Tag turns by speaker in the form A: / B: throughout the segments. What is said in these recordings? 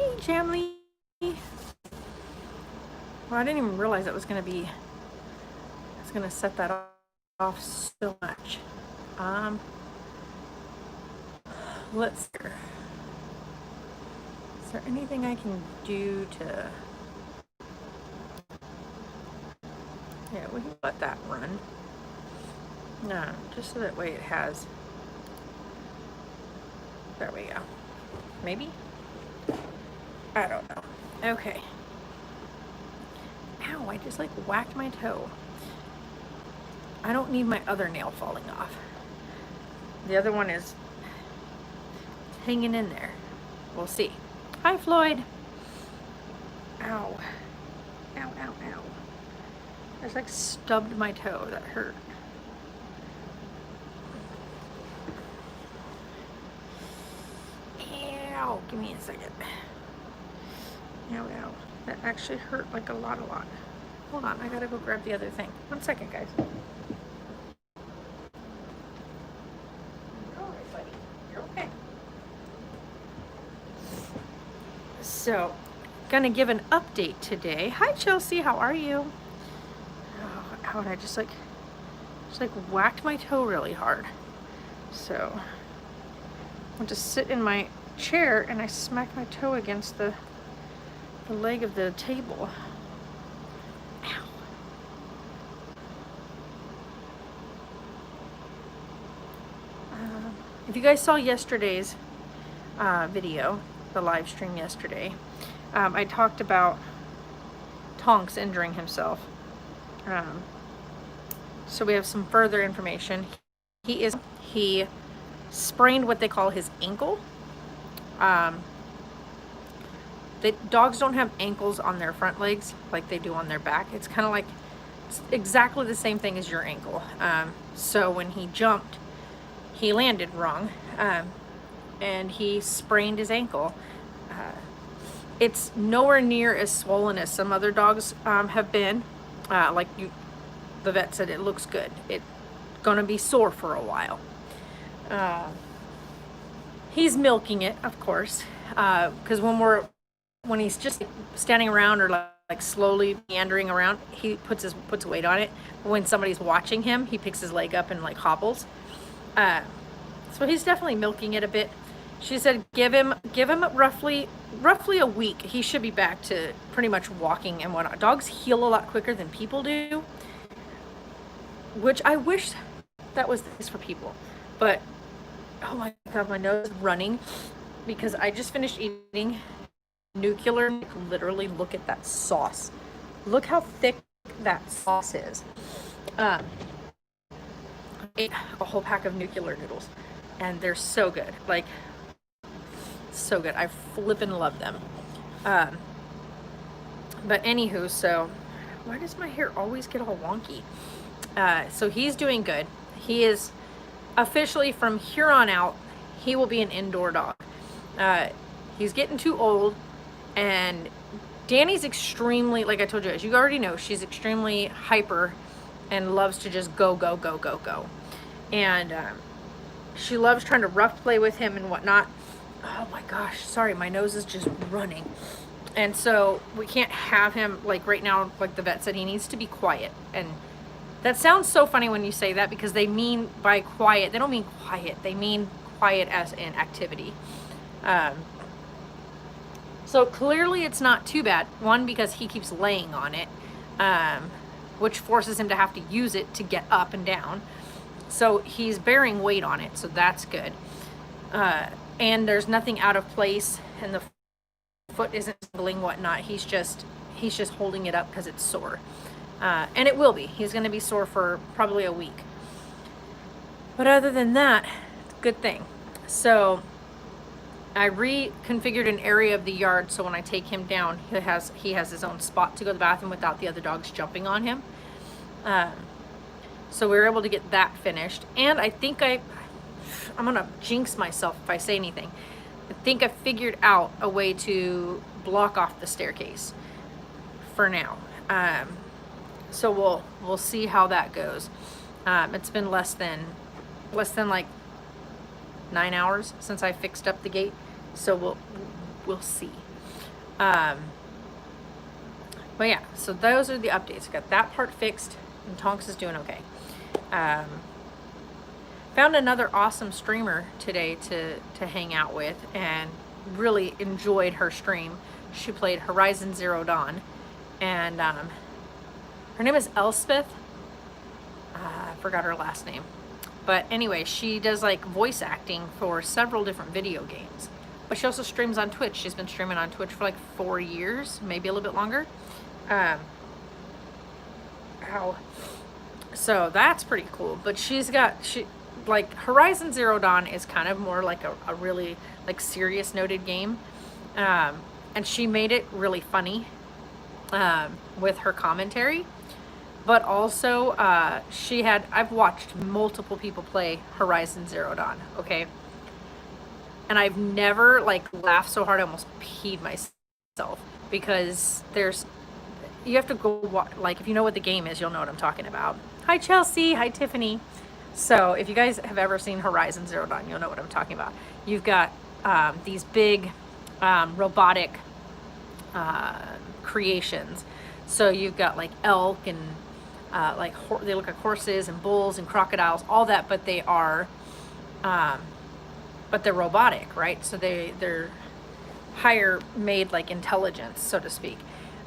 A: Hey, Jamly. Well, I didn't even realize it was going to be, I was going to set that off so much. Let's see. Is there anything I can do to, yeah, we can let that run. No, just so that way it has, there we go. Maybe? I don't know. Okay. Ow, I just like whacked my toe. I don't need my other nail falling off. The other one is hanging in there. We'll see. Hi, Floyd. Ow. Ow, ow, ow. I just like stubbed my toe. That hurt. Ow. Give me a second. Ow, ow. That actually hurt like a lot. Hold on. I gotta go grab the other thing. 1 second, guys. Alright, buddy. You're okay. So, gonna give an update today. Hi, Chelsea. How are you? Oh, ow, and I just like whacked my toe really hard. So, I went to sit in my chair and I smacked my toe against the leg of the table. Ow. If you guys saw yesterday's video, the live stream yesterday, I talked about Tonks injuring himself. So we have some further information. He sprained what they call his ankle. Dogs don't have ankles on their front legs like they do on their back. It's kind of like, it's exactly the same thing as your ankle. So when he jumped, he landed wrong, and he sprained his ankle. It's nowhere near as swollen as some other dogs have been. The vet said it looks good. It's gonna be sore for a while. He's milking it, of course, because when he's just standing around or like slowly meandering around, he puts weight on it. But when somebody's watching him, he picks his leg up and like hobbles. So he's definitely milking it a bit. She said give him roughly a week. He should be back to pretty much walking and whatnot. Dogs heal a lot quicker than people do, which I wish that was the case for people. But oh my god, my nose is running because I just finished eating nuclear. Literally, look at that sauce. Look how thick that sauce is. I ate a whole pack of nuclear noodles, and they're so good. Like, so good. I flippin' love them. But anywho, so why does my hair always get all wonky? So he's doing good. He is officially, from here on out, he will be an indoor dog. He's getting too old, and Danny's extremely, like I told you, as you already know, she's extremely hyper and loves to just go. And she loves trying to rough play with him and whatnot. Oh my gosh, sorry, my nose is just running. And so we can't have him, like right now, like the vet said, he needs to be quiet. And that sounds so funny when you say that, because they mean by quiet, they don't mean quiet, they mean quiet as in activity. So clearly it's not too bad. One, because he keeps laying on it, which forces him to have to use it to get up and down. So he's bearing weight on it, so that's good. And there's nothing out of place, and the foot isn't jiggling, whatnot. He's just holding it up because it's sore. And it will be. He's going to be sore for probably a week. But other than that, good thing. So I reconfigured an area of the yard so when I take him down, he has his own spot to go to the bathroom without the other dogs jumping on him. So we were able to get that finished. And I think I'm going to jinx myself if I say anything. I think I figured out a way to block off the staircase for now. So we'll see how that goes. It's been less than like 9 hours since I fixed up the gate, so we'll see. Um, but yeah, so those are the updates. Got that part fixed, and Tonks is doing okay. Found another awesome streamer today to hang out with, and really enjoyed her stream. She played Horizon Zero Dawn, and her name is Elspeth. I forgot her last name. But anyway, she does like voice acting for several different video games. But she also streams on Twitch. She's been streaming on Twitch for like 4 years, maybe a little bit longer. So that's pretty cool. But she like Horizon Zero Dawn is kind of more like a really like serious noted game. And she made it really funny with her commentary. But also, I've watched multiple people play Horizon Zero Dawn, okay? And I've never, like, laughed so hard I almost peed myself. Because you have to go, like, if you know what the game is, you'll know what I'm talking about. Hi, Chelsea. Hi, Tiffany. So, if you guys have ever seen Horizon Zero Dawn, you'll know what I'm talking about. You've got these big robotic creations. So, you've got, like, elk and... they look like horses and bulls and crocodiles, all that, but they're robotic, right? So they're higher made like intelligence, so to speak.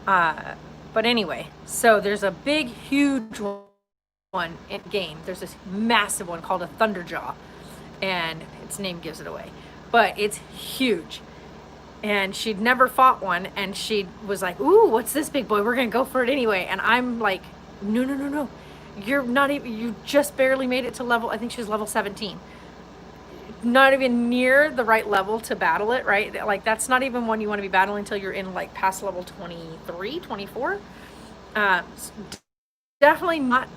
A: But anyway, so there's a big, huge one in game. There's this massive one called a Thunderjaw, and its name gives it away, but it's huge. And she'd never fought one, and she was like, "Ooh, what's this big boy? We're gonna go for it anyway." And I'm like, no, you're not even, you just barely made it to level, I think she was level 17. Not even near the right level to battle it, right? Like, that's not even one you want to be battling until you're in, like, past level 23, 24. Definitely not,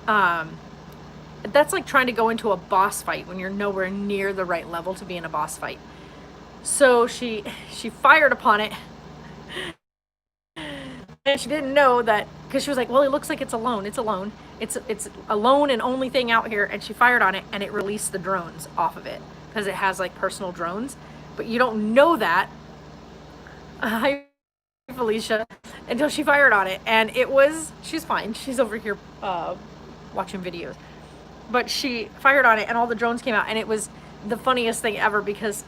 A: that's like trying to go into a boss fight when you're nowhere near the right level to be in a boss fight. So she fired upon it. And she didn't know that, because she was like, well, it looks like it's alone. It's alone. It's alone and only thing out here. And she fired on it, and it released the drones off of it, because it has like personal drones. But you don't know that, hi Felicia, until she fired on it. And she's fine. She's over here watching videos. But she fired on it, and all the drones came out. And it was the funniest thing ever, because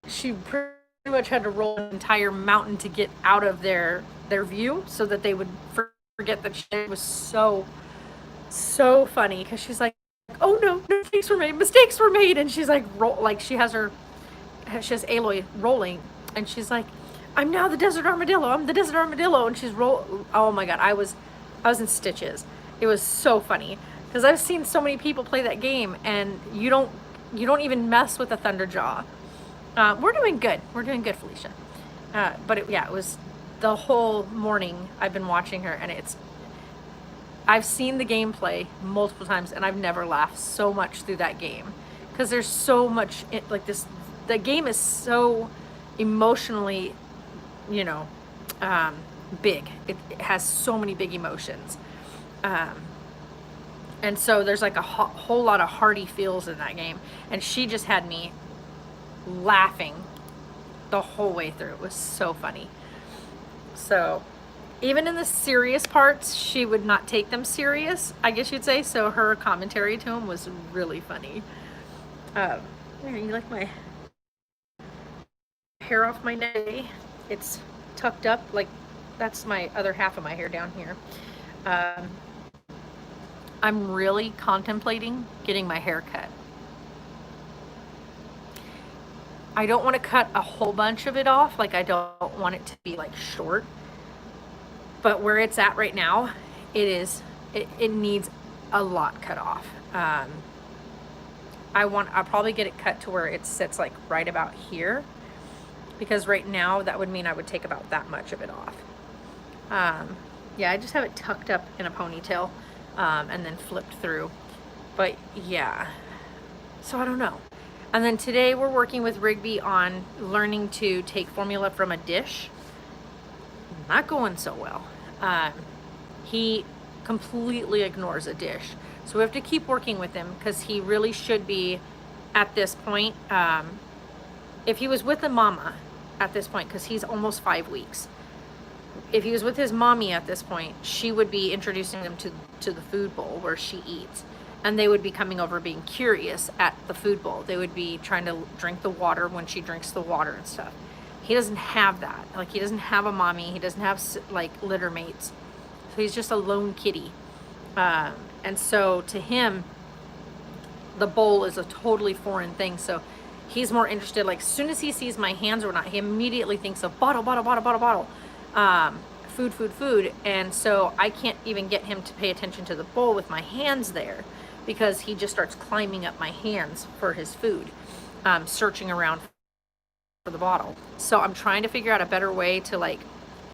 A: she pretty much had to roll an entire mountain to get out of their view, so that they would forget that it was so funny, because she's like, oh no, mistakes were made, and she's like, she has Aloy rolling, and she's like, I'm now the desert armadillo, and she's oh my god, I was in stitches. It was so funny, because I've seen so many people play that game, and you don't even mess with a Thunderjaw. We're doing good, Felicia. But it was the whole morning I've been watching her, and I've seen the gameplay multiple times, and I've never laughed so much through that game, because there's so much the game is so emotionally, big. It has so many big emotions, and so there's like a whole lot of hearty feels in that game, and she just had me laughing the whole way through. It was so funny. So even in the serious parts, she would not take them serious, I guess you'd say. So her commentary to him was really funny. You like my hair off my neck? It's tucked up, like that's my other half of my hair down here. I'm really contemplating getting my hair cut. I don't want to cut a whole bunch of it off, like I don't want it to be like short. But where it's at right now, it needs a lot cut off. I'll probably get it cut to where it sits like right about here, because right now that would mean I would take about that much of it off. Yeah, I just have it tucked up in a ponytail, and then flipped through. But yeah, so I don't know. And then today we're working with Rigby on learning to take formula from a dish. Not going so well. He completely ignores a dish. So we have to keep working with him, because he really should be at this point. If he was with a mama at this point because he's almost 5 weeks. If he was with his mommy at this point, she would be introducing him to the food bowl where she eats. And they would be coming over being curious at the food bowl. They would be trying to drink the water when she drinks the water and stuff. He doesn't have that. Like, he doesn't have a mommy. He doesn't have, like, litter mates. So he's just a lone kitty. And so to him, the bowl is a totally foreign thing. So he's more interested, like, as soon as he sees my hands or not, he immediately thinks of bottle, bottle, bottle, bottle, bottle. Food, food, food. And so I can't even get him to pay attention to the bowl with my hands there, because he just starts climbing up my hands for his food, searching around for the bottle. So I'm trying to figure out a better way to, like,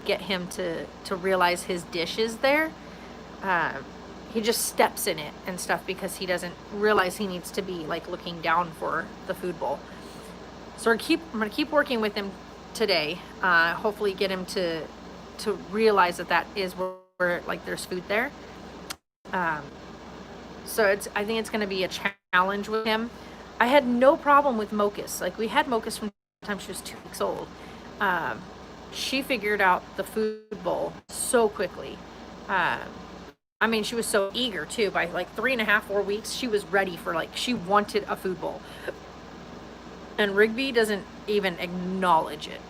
A: get him to realize his dish is there. He just steps in it and stuff because he doesn't realize he needs to be, like, looking down for the food bowl. So I'm gonna keep working with him today. Hopefully get him to realize that is where, like, there's food there. So I think it's going to be a challenge with him. I had no problem with Mocus. Like, we had Mocus from the time she was 2 weeks old. She figured out the food bowl so quickly. I mean, she was so eager too. By like 3.5, 4 weeks, she was ready for, like, she wanted a food bowl. And Rigby doesn't even acknowledge it.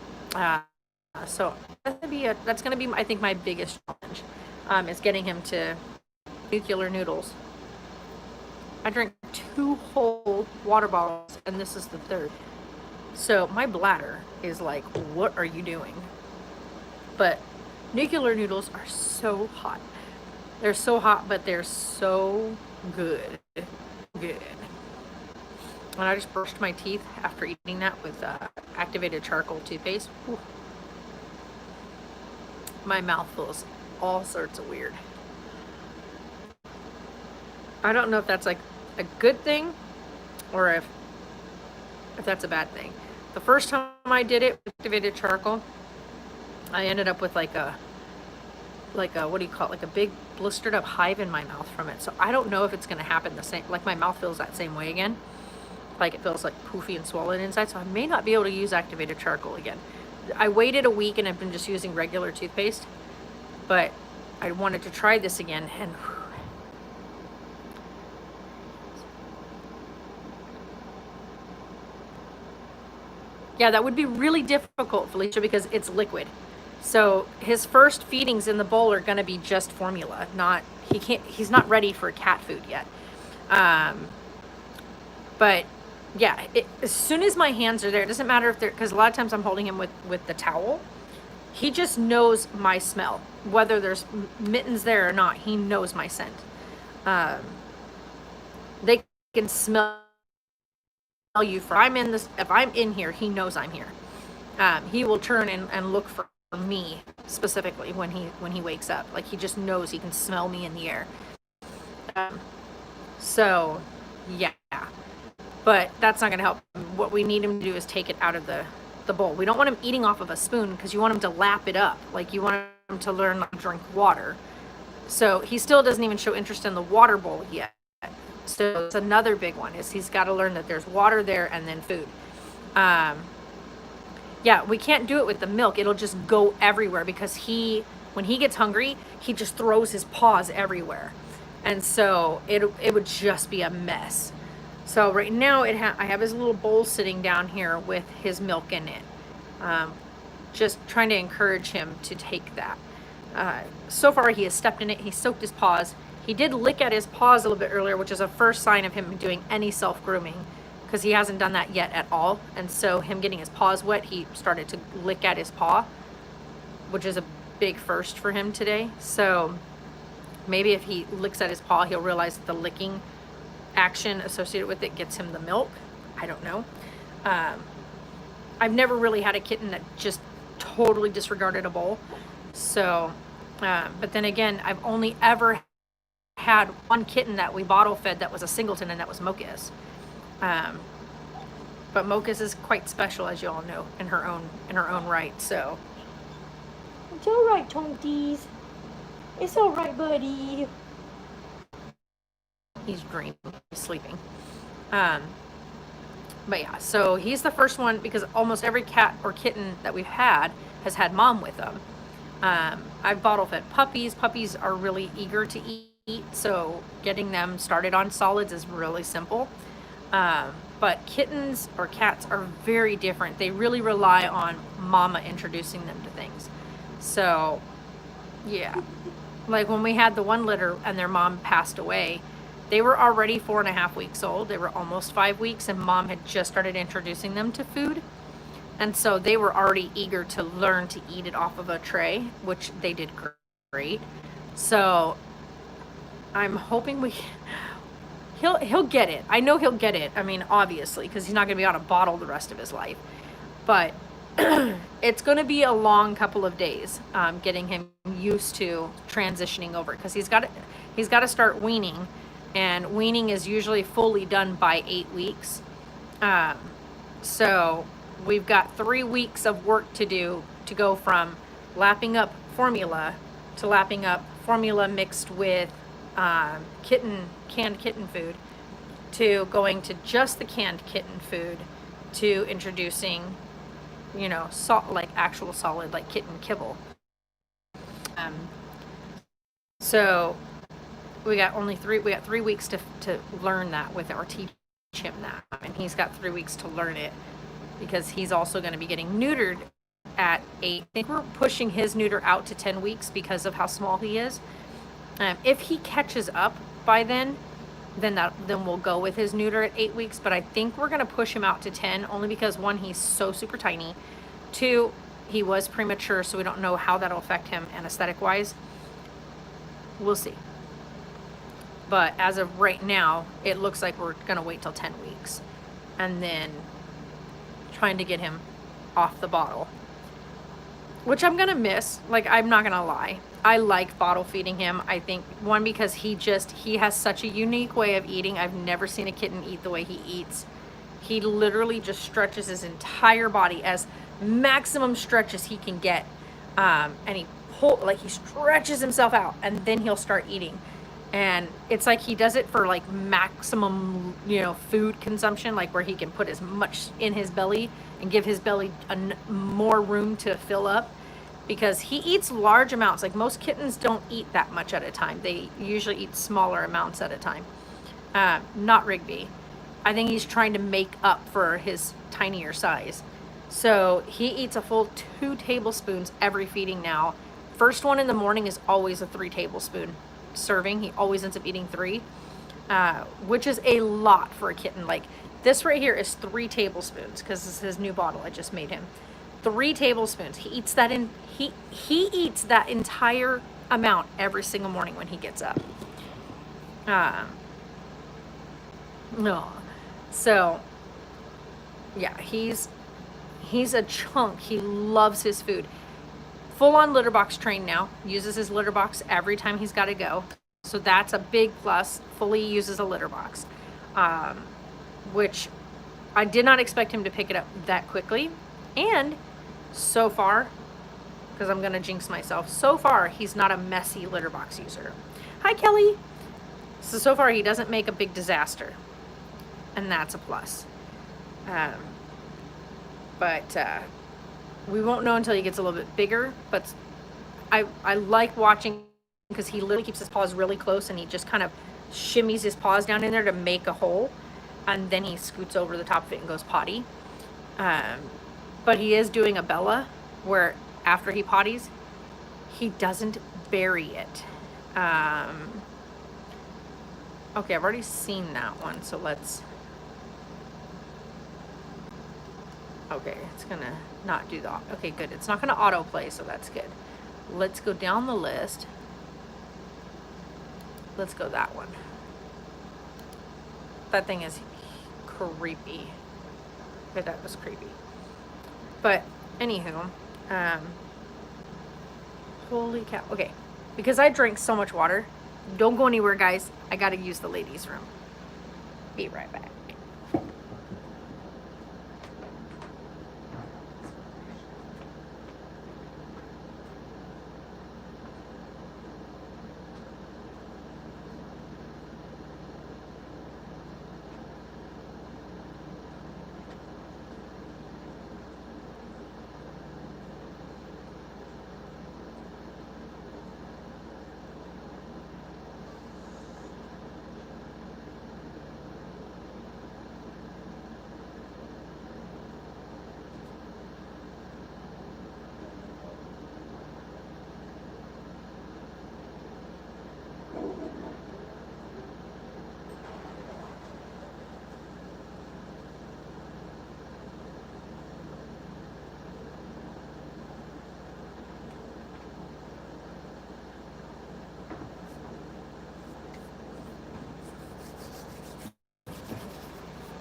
A: So that's gonna be I think my biggest challenge, is getting him to nuclear noodles. I drank 2 whole water bottles, and this is the 3rd. So my bladder is like, what are you doing? But nuclear noodles are so hot. They're so hot, but they're so good. Good. And I just brushed my teeth after eating that with activated charcoal toothpaste. Whew. My mouth feels all sorts of weird. I don't know if that's, like, a good thing or if that's a bad thing. The first time I did it with activated charcoal, I ended up with like a what do you call it, like a big blistered up hive in my mouth from it. So I don't know if it's going to happen the same, like my mouth feels that same way again, like it feels like poofy and swollen inside. So I may not be able to use activated charcoal again. I waited a week and I've been just using regular toothpaste, but I wanted to try this again. And yeah, that would be really difficult, Felicia, because it's liquid. So his first feedings in the bowl are going to be just formula. He's not ready for cat food yet. But yeah, as soon as my hands are there, it doesn't matter if they're, because a lot of times I'm holding him with the towel. He just knows my smell, whether there's mittens there or not. He knows my scent. They can smell you if I'm in here, he knows I'm here. He will turn and look for me specifically when he wakes up. Like, he just knows he can smell me in the air. So yeah, but that's not going to help. What we need him to do is take it out of the bowl. We don't want him eating off of a spoon because you want him to lap it up. Like, you want him to learn to drink water. So he still doesn't even show interest in the water bowl yet. So it's another big one, is he's got to learn that there's water there and then food. Yeah, we can't do it with the milk. It'll just go everywhere because when he gets hungry, he just throws his paws everywhere. And so it would just be a mess. So right now I have his little bowl sitting down here with his milk in it. Just trying to encourage him to take that. So far he has stepped in it. He soaked his paws. He did lick at his paws a little bit earlier, which is a first sign of him doing any self-grooming, because he hasn't done that yet at all. And so him getting his paws wet, he started to lick at his paw, which is a big first for him today. So maybe if he licks at his paw, he'll realize that the licking action associated with it gets him the milk. I don't know. I've never really had a kitten that just totally disregarded a bowl. So, but then again, I've only ever had one kitten that we bottle fed that was a singleton, and that was Mocus. But Mocus is quite special, as you all know, in her own right. So it's all right, Tonkies. It's all right, buddy. He's dreaming. He's sleeping. But yeah, so he's the first one because almost every cat or kitten that we've had has had mom with them. I've bottle fed puppies. Puppies are really eager to eat, so getting them started on solids is really simple. But kittens or cats are very different. They really rely on mama introducing them to things. So, yeah. Like when we had the one litter and their mom passed away, they were already 4.5 weeks old. They were almost 5 weeks, and mom had just started introducing them to food. And so they were already eager to learn to eat it off of a tray, which they did great. So I'm hoping he'll get it. I know he'll get it. I mean, obviously, because he's not going to be on a bottle the rest of his life. But it's going to be a long couple of days getting him used to transitioning over, because he's got to start weaning, and weaning is usually fully done by 8 weeks. So we've got 3 weeks of work to do to go from lapping up formula to lapping up formula mixed with canned kitten food, to going to just the canned kitten food, to introducing, like actual solid, like kitten kibble. So we got 3 weeks to learn that with, or teach him that, and he's got 3 weeks to learn it, because he's also going to be getting neutered at 8. I think we're pushing his neuter out to 10 weeks because of how small he is. If he catches up by then we'll go with his neuter at 8 weeks. But I think we're going to push him out to 10, only because 1, he's so super tiny. 2, he was premature, so we don't know how that'll affect him anesthetic wise. We'll see. But as of right now, it looks like we're going to wait till 10 weeks and then trying to get him off the bottle, which I'm going to miss. Like, I'm not going to lie. I like bottle feeding him. I think, 1, because he has such a unique way of eating. I've never seen a kitten eat the way he eats. He literally just stretches his entire body as maximum stretch as he can get. And he stretches himself out, and then he'll start eating. And it's like he does it for like maximum, food consumption, like where he can put as much in his belly and give his belly more room to fill up, because he eats large amounts. Like, most kittens don't eat that much at a time. They usually eat smaller amounts at a time. Not Rigby. I think he's trying to make up for his tinier size. So he eats a full 2 tablespoons every feeding now. First one in the morning is always a 3 tablespoon serving. He always ends up eating 3, which is a lot for a kitten. Like, this right here is 3 tablespoons, because this is his new bottle I just made him. 3 tablespoons. He eats that he eats that entire amount every single morning when he gets up. No. So yeah, he's a chunk. He loves his food. Full on litter box trained now. Uses his litter box every time he's got to go. So that's a big plus. Fully uses a litter box, which I did not expect him to pick it up that quickly. And so far, because I'm going to jinx myself, so far he's not a messy litter box user. Hi, Kelly. So far he doesn't make a big disaster, and that's a plus. But we won't know until he gets a little bit bigger. But I like watching, because he literally keeps his paws really close, and he just kind of shimmies his paws down in there to make a hole, and then he scoots over the top of it and goes potty. But he is doing a Bella, where after he potties, he doesn't bury it. Okay, I've already seen that one, so let's... Okay, it's gonna not do that. Okay, good. It's not gonna autoplay, so that's good. Let's go down the list. Let's go that one. That thing is creepy. Okay, that was creepy. But anywho, holy cow. Okay, because I drank so much water, don't go anywhere, guys. I gotta use the ladies' room. Be right back.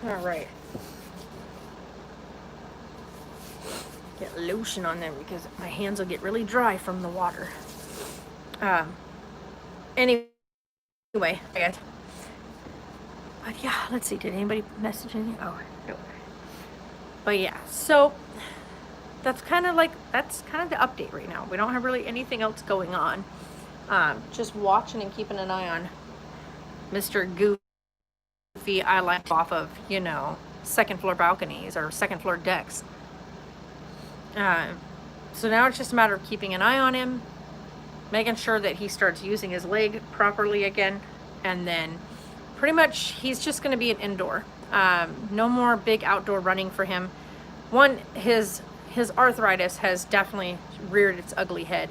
A: All right. Get lotion on them because my hands will get really dry from the water. Anyway, I guess. But yeah, let's see. Did anybody message anything? Oh, no. But yeah, so that's kind of the update right now. We don't have really anything else going on. Just watching and keeping an eye on Mr. Goofy. I like off of, second floor balconies or second floor decks. So now it's just a matter of keeping an eye on him, making sure that he starts using his leg properly again, and then pretty much he's just going to be an indoor. No more big outdoor running for him. One, his arthritis has definitely reared its ugly head,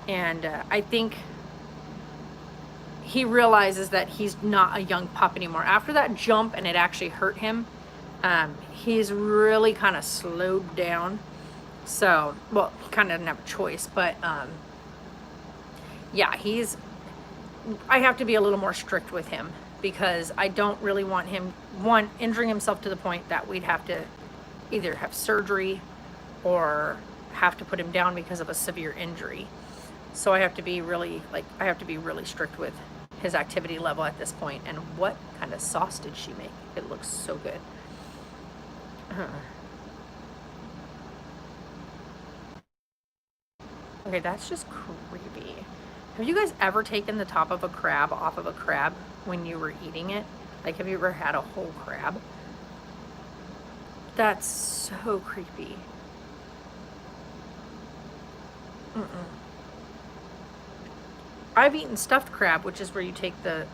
A: and I think he realizes that he's not a young pup anymore. After that jump and it actually hurt him, he's really kind of slowed down. So, well, he kind of didn't have a choice, but yeah, I have to be a little more strict with him because I don't really want him, one, injuring himself to the point that we'd have to either have surgery or have to put him down because of a severe injury. So I have to be really strict with his activity level at this point. And what kind of sauce did she make? It looks so good. Okay, that's just creepy. Have you guys ever taken the top of a crab off of a crab when you were eating it? Like, have you ever had a whole crab? That's so creepy. I've eaten stuffed crab, which is where you take the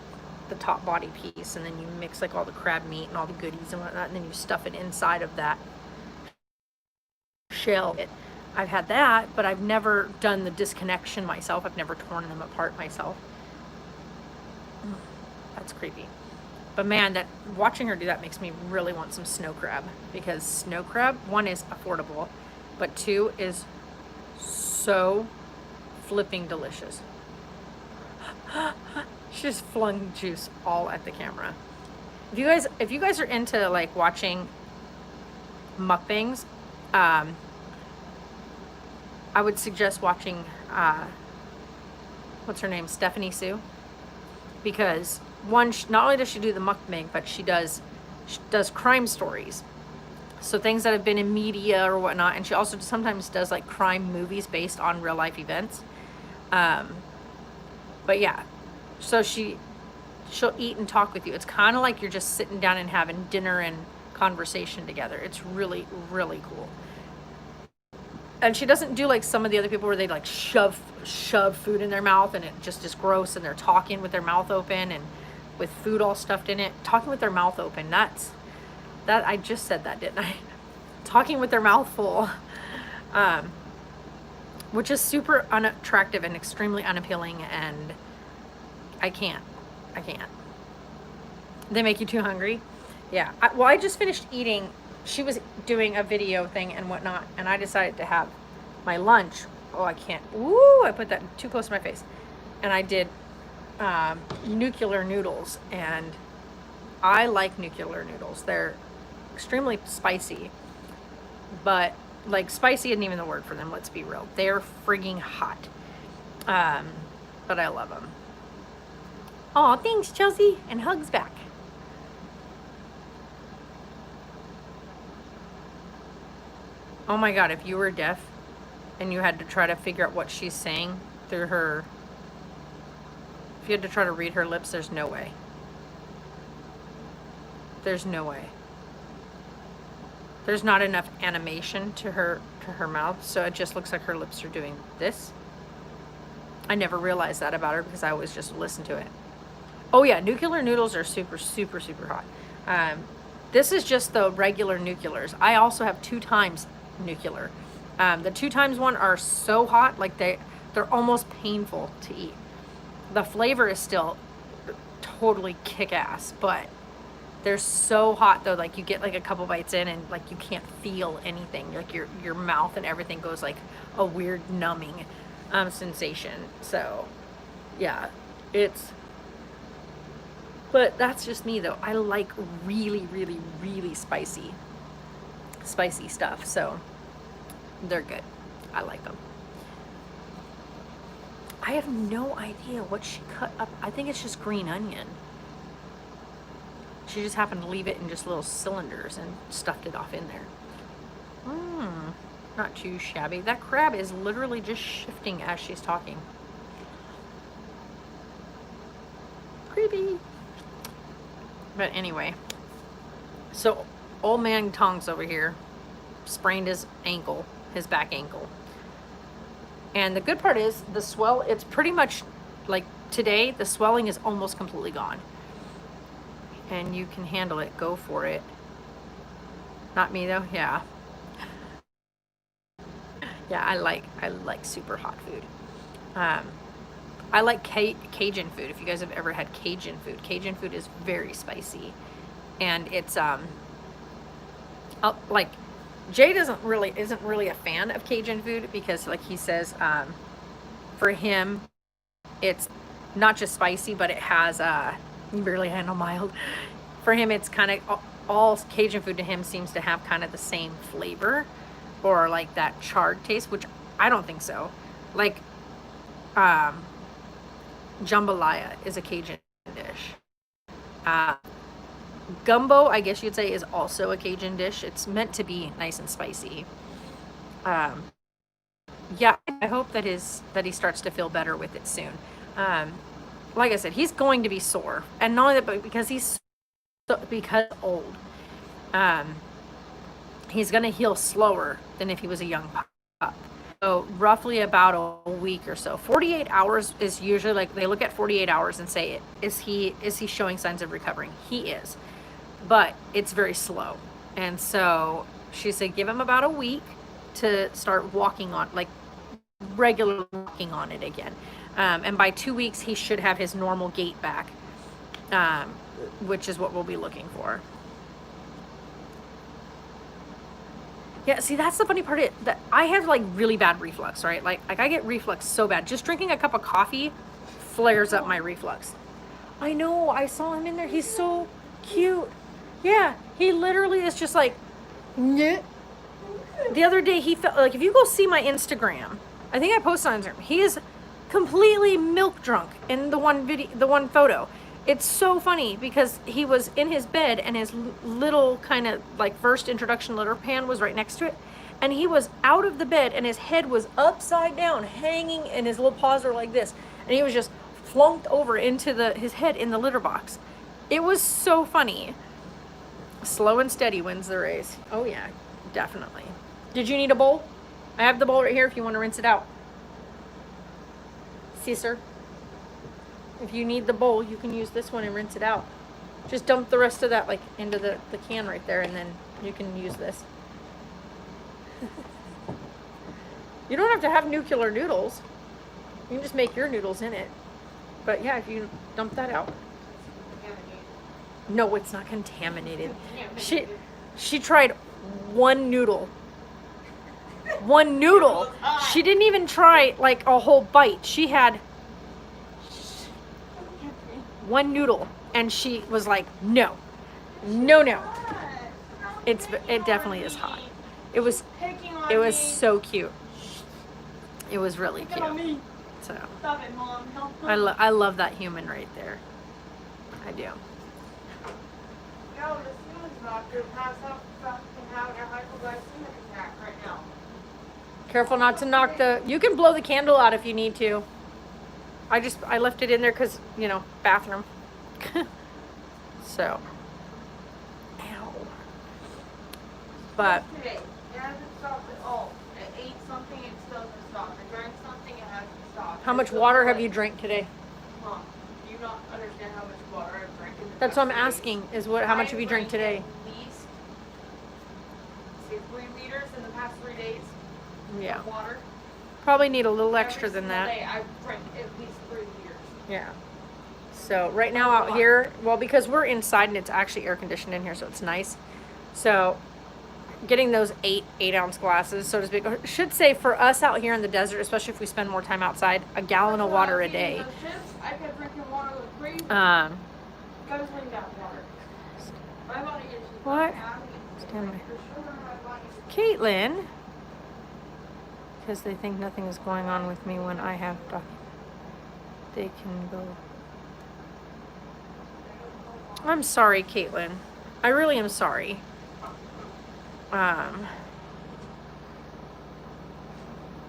A: top body piece and then you mix like all the crab meat and all the goodies and whatnot, and then you stuff it inside of that shell. I've had that, but I've never done the disconnection myself. I've never torn them apart myself. That's creepy. But man, that watching her do that makes me really want some snow crab, because snow crab, one, is affordable, but two, is so flipping delicious. She just flung juice all at the camera. If you guys are into like watching mukbangs, I would suggest watching what's her name, Stephanie Sue, because one, not only does she do the mukbang, but she does crime stories, so things that have been in media or whatnot, and she also sometimes does like crime movies based on real life events. But yeah, so she'll eat and talk with you. It's kind of like you're just sitting down and having dinner and conversation together. It's really, really cool. And she doesn't do like some of the other people where they like shove food in their mouth and it just is gross, and they're talking with their mouth open and with food all stuffed in it. Talking with their mouth open, that I just said that, didn't I? Talking with their mouth full. Which is super unattractive and extremely unappealing, and I can't. They make you too hungry? Yeah. I just finished eating. She was doing a video thing and whatnot, and I decided to have my lunch. Oh, I can't. Ooh, I put that too close to my face. And I did nuclear noodles, and I like nuclear noodles. They're extremely spicy, but like, spicy isn't even the word for them, let's be real. They're frigging hot. But I love them. Aw, thanks, Chelsea. And hugs back. Oh my God, if you were deaf and you had to try to figure out what she's saying through her, if you had to try to read her lips, there's no way. There's no way. There's not enough animation to her mouth, so it just looks like her lips are doing this. I never realized that about her because I always just listen to it. Oh yeah, nuclear noodles are super, super, super hot. This is just the regular nuclears. I also have 2 times nuclear. The 2 times one are so hot, like they're almost painful to eat. The flavor is still totally kick-ass, but they're so hot though, like you get like a couple bites in and like you can't feel anything. Like your mouth and everything goes like a weird numbing sensation. So yeah, it's But that's just me though. I like really, really, really spicy stuff. So they're good. I like them. I have no idea what she cut up. I think it's just green onion. She just happened to leave it in just little cylinders and stuffed it off in there. Not too shabby. That crab is literally just shifting as she's talking. Creepy. But anyway, so old man Tongs over here sprained his ankle, his back ankle. And the good part is the swell, it's pretty much like today, the swelling is almost completely gone. And you can handle it. Go for it. Not me though. Yeah. Yeah, I like super hot food. I like Cajun food. If you guys have ever had Cajun food is very spicy, and it's like Jay isn't really a fan of Cajun food because, like he says, for him, it's not just spicy, but it has you barely handle mild. For him, it's kind of all Cajun food to him seems to have kind of the same flavor, or like that charred taste, which I don't think so. Like, jambalaya is a Cajun dish. Gumbo, I guess you'd say, is also a Cajun dish. It's meant to be nice and spicy. Yeah, I hope that he starts to feel better with it soon. Like I said, he's going to be sore, and not only that, but because because old, he's going to heal slower than if he was a young pup. So roughly about a week or so. 48 hours is usually, like, they look at 48 hours and say, is he showing signs of recovering? He is, but it's very slow. And so she said, give him about a week to start walking on, like regular walking on it again. And by 2 weeks, he should have his normal gait back, which is what we'll be looking for. Yeah, see, that's the funny part. That I have like really bad reflux, right? Like I get reflux so bad. Just drinking a cup of coffee flares up my reflux. I know. I saw him in there. He's so cute. Yeah, he literally is just like, Nyeh. The other day he felt like, if you go see my Instagram, I think I posted on Instagram, he is completely milk drunk in the one photo. It's so funny because he was in his bed and his little kind of like first introduction litter pan was right next to it. And he was out of the bed and his head was upside down, hanging, and his little paws were like this. And he was just flunked over into his head in the litter box. It was so funny. Slow and steady wins the race. Oh yeah, definitely. Did you need a bowl? I have the bowl right here if you want to rinse it out. Caesar. If you need the bowl, you can use this one and rinse it out. Just dump the rest of that like into the can right there, and then you can use this. You don't have to have nuclear noodles. You can just make your noodles in it. But yeah, if you dump that out. No, it's not contaminated. She tried one noodle. One noodle. She didn't even try like a whole bite. She had one noodle, and she was like, no. It definitely is hot. It was so cute. It was really cute. So I love that human right there. I do. Careful not to knock you can blow the candle out if you need to. I left it in there because, bathroom. So. Ow. But.
B: Today, it hasn't stopped at all. I ate something, it still hasn't stopped. I drank something, it hasn't stopped.
A: How much water have you drank today?
B: Mom, do you not understand how much water I've drank in the
A: That's what I'm
B: past
A: asking, is how much have you drank today?
B: At least, say, 3 liters in the past 3 days.
A: Yeah.
B: Of water.
A: Probably need a little extra than that.
B: Every single day, I've drank at least 3 liters.
A: Yeah. So right now out here, well, because we're inside and it's actually air conditioned in here, so it's nice. So getting those 8-ounce glasses, so to speak, or should say for us out here in the desert, especially if we spend more time outside, a gallon of water a day.
B: I kept drinking water like crazy. Gotta swing down water. My body is just
A: What?
B: not happy.
A: Stand by.
B: The sugar in my body is
A: Caitlin, because they think nothing is going on with me when I have they can go. I'm sorry, Caitlin. I really am sorry.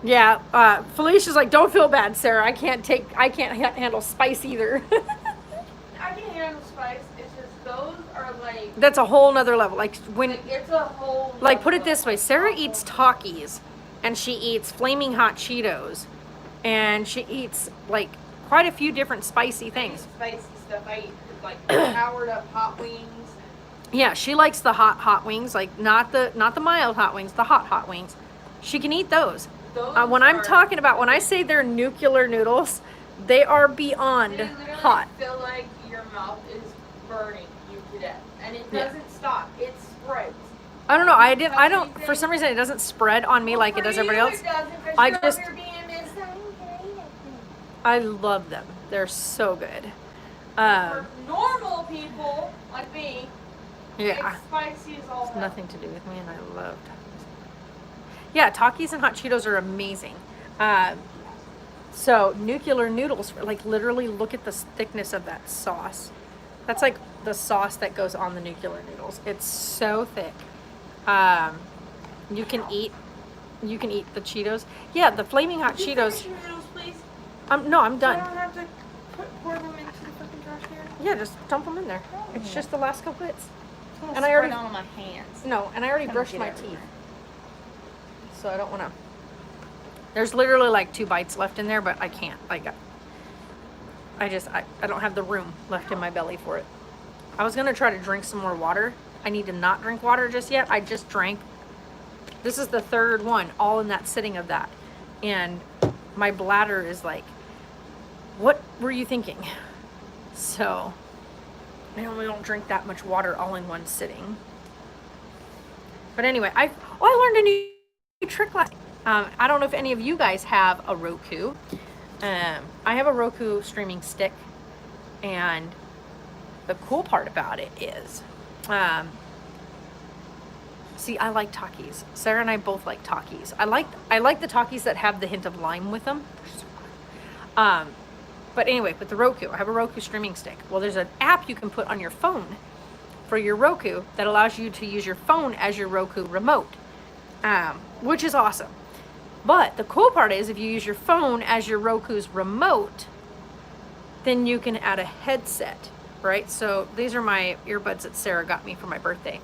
A: Yeah, Felicia's like, don't feel bad, Sarah. I can't handle spice either.
B: I can handle spice. It's just those are like
A: That's a whole nother level. Like when,
B: it's a whole.
A: like put it
B: level.
A: this way, Sarah eats Takis, and she eats flaming hot Cheetos, and she eats like quite a few different spicy
B: I eat
A: things.
B: spicy stuff. I eat like powered up hot wings.
A: Yeah, she likes the hot wings, like not the mild hot wings, the hot wings. She can eat those.
B: Those
A: When I'm
B: are-
A: talking about, when I say they're nuclear noodles, they are beyond
B: They literally
A: hot.
B: feel like your mouth is burning you to death, and it
A: Yeah.
B: doesn't stop. It spreads.
A: I don't know. I don't. For some reason, it doesn't spread on me like it does everybody else. I just- I love them. They're so good.
B: For normal people like me,
A: Yeah.
B: it's spicy as all hell.
A: Nothing to do with me, and I love Takis. Yeah, Takis and hot Cheetos are amazing. So nuclear noodles, like literally look at the thickness of that sauce. That's like the sauce that goes on the nuclear noodles. It's so thick. You can eat the Cheetos. Yeah, the flaming hot
B: Could you
A: Cheetos.
B: finish your noodles, please?
A: No, I'm
B: So I
A: done.
B: don't have to pour them into the fucking trash can.
A: Yeah, just dump them in there. It's just the last couple bits.
B: It's
A: And I already-
B: on my hands.
A: No, and I already
B: Gonna
A: brushed
B: get
A: my
B: everywhere.
A: teeth. So I don't want to. There's literally like 2 bites left in there, but I can't. Like, I don't have the room left in my belly for it. I was going to try to drink some more water. I need to not drink water just yet. I just drank. This is the 3rd one, all in that sitting of that. And my bladder is like, what were you thinking? So I normally don't drink that much water all in one sitting. But anyway, I learned a new trick last. I don't know if any of you guys have a Roku. I have a Roku streaming stick, and the cool part about it is, see, I like Takis. Sarah and I both like Takis. I like the Takis that have the hint of lime with them. But anyway, with the Roku, I have a Roku streaming stick. Well, there's an app you can put on your phone for your Roku that allows you to use your phone as your Roku remote, which is awesome. But the cool part is if you use your phone as your Roku's remote, then you can add a headset, right? So these are my earbuds that Sarah got me for my birthday.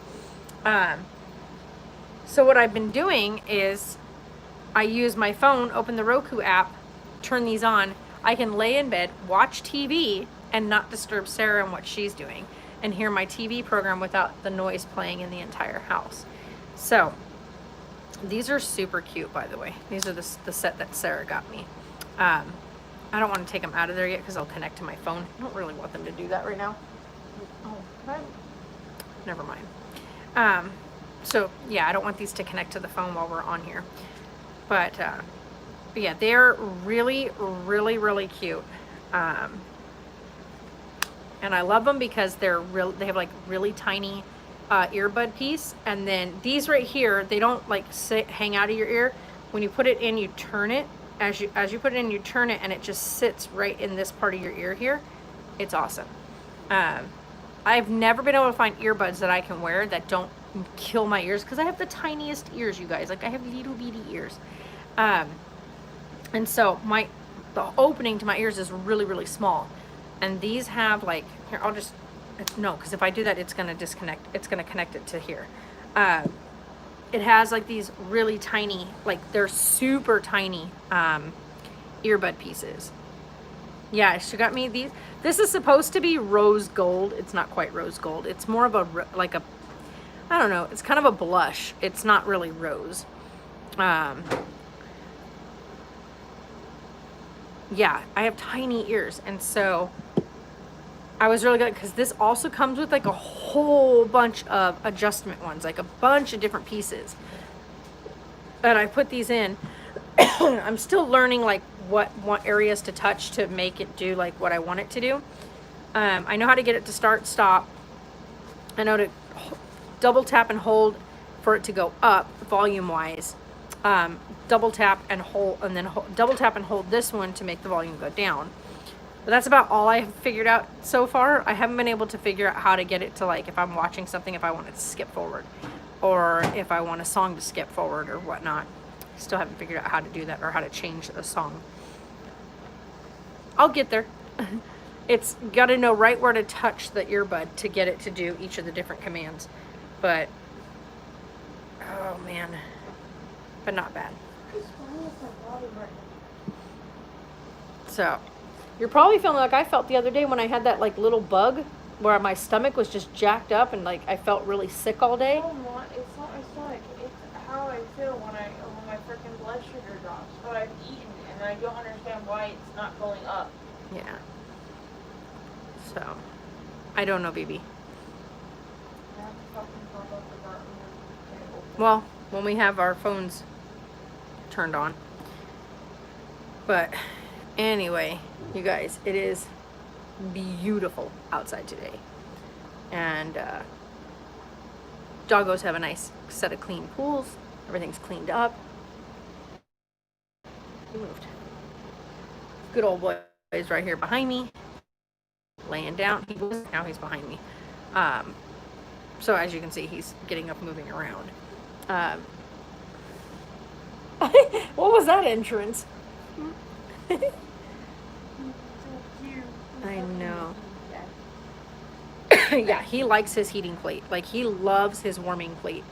A: So what I've been doing is I use my phone, open the Roku app, turn these on. I can lay in bed, watch TV, and not disturb Sarah and what she's doing, and hear my TV program without the noise playing in the entire house. So these are super cute, by the way. These are the set that Sarah got me. I don't want to take them out of there yet because I'll connect to my phone. I don't really want them to do that right now. Oh, never mind. So yeah, I don't want these to connect to the phone while we're on here. But yeah, they're really, really, really cute. And I love them because they have like really tiny earbud piece. And then these right here, they don't like hang out of your ear. When you put it in, you turn it. As you put it in, you turn it, and it just sits right in this part of your ear here. It's awesome. I've never been able to find earbuds that I can wear that don't kill my ears, because I have the tiniest ears, you guys. Like, I have little bitty ears. And so the opening to my ears is really, really small. And these have like, here, I'll just, no, because if I do that, it's going to disconnect. It's going to connect it to here. It has like these really tiny, like they're super tiny earbud pieces. Yeah, she got me these. This is supposed to be rose gold. It's not quite rose gold. It's more of like a, I don't know. It's kind of a blush. It's not really rose. Yeah, I have tiny ears, and so I was really good because this also comes with like a whole bunch of adjustment ones, like a bunch of different pieces. And I put these in. I'm still learning like what areas to touch to make it do like what I want it to do. I know how to get it to start, stop. I know to double tap and hold for it to go up volume wise. Double tap and hold, and then double tap and hold this one to make the volume go down. But that's about all I have figured out so far. I haven't been able to figure out how to get it to, like, if I'm watching something, if I want it to skip forward, or if I want a song to skip forward or whatnot. Still haven't figured out how to do that or how to change the song. I'll get there. It's got to know right where to touch the earbud to get it to do each of the different commands. But, oh man, but not bad. So, you're probably feeling like I felt the other day when I had that, like, little bug where my stomach was just jacked up and, like, I felt really sick all day.
B: No, it's not my stomach. It's how I feel when my freaking blood sugar drops. What I've eaten, and I don't understand why it's not going up.
A: Yeah. So, I don't know, baby. Well, when we have our phones turned on. But anyway, you guys, it is beautiful outside today. And doggos have a nice set of clean pools. Everything's cleaned up. He moved. Good old boy is right here behind me, laying down. Now he's behind me. So as you can see, he's getting up, moving around. What was that entrance? I know. Yeah, he likes his heating plate. Like, he loves his warming plate.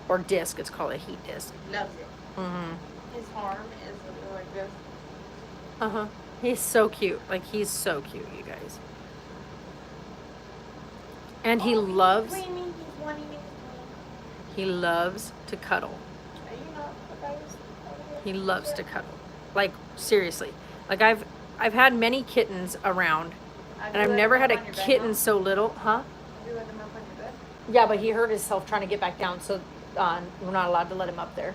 A: Or disc, it's called a heat disc.
B: Loves it.
A: Mm-hmm.
B: His arm is like this.
A: Uh-huh. He's so cute. Like, he's so cute, you guys. And he loves... He loves to cuddle. He loves to cuddle. Like, seriously. Like, I've had many kittens around, and I've never had a kitten so little. Huh?
B: Have you let him up on your bed?
A: Yeah, but he hurt himself trying to get back down, so we're not allowed to let him up there.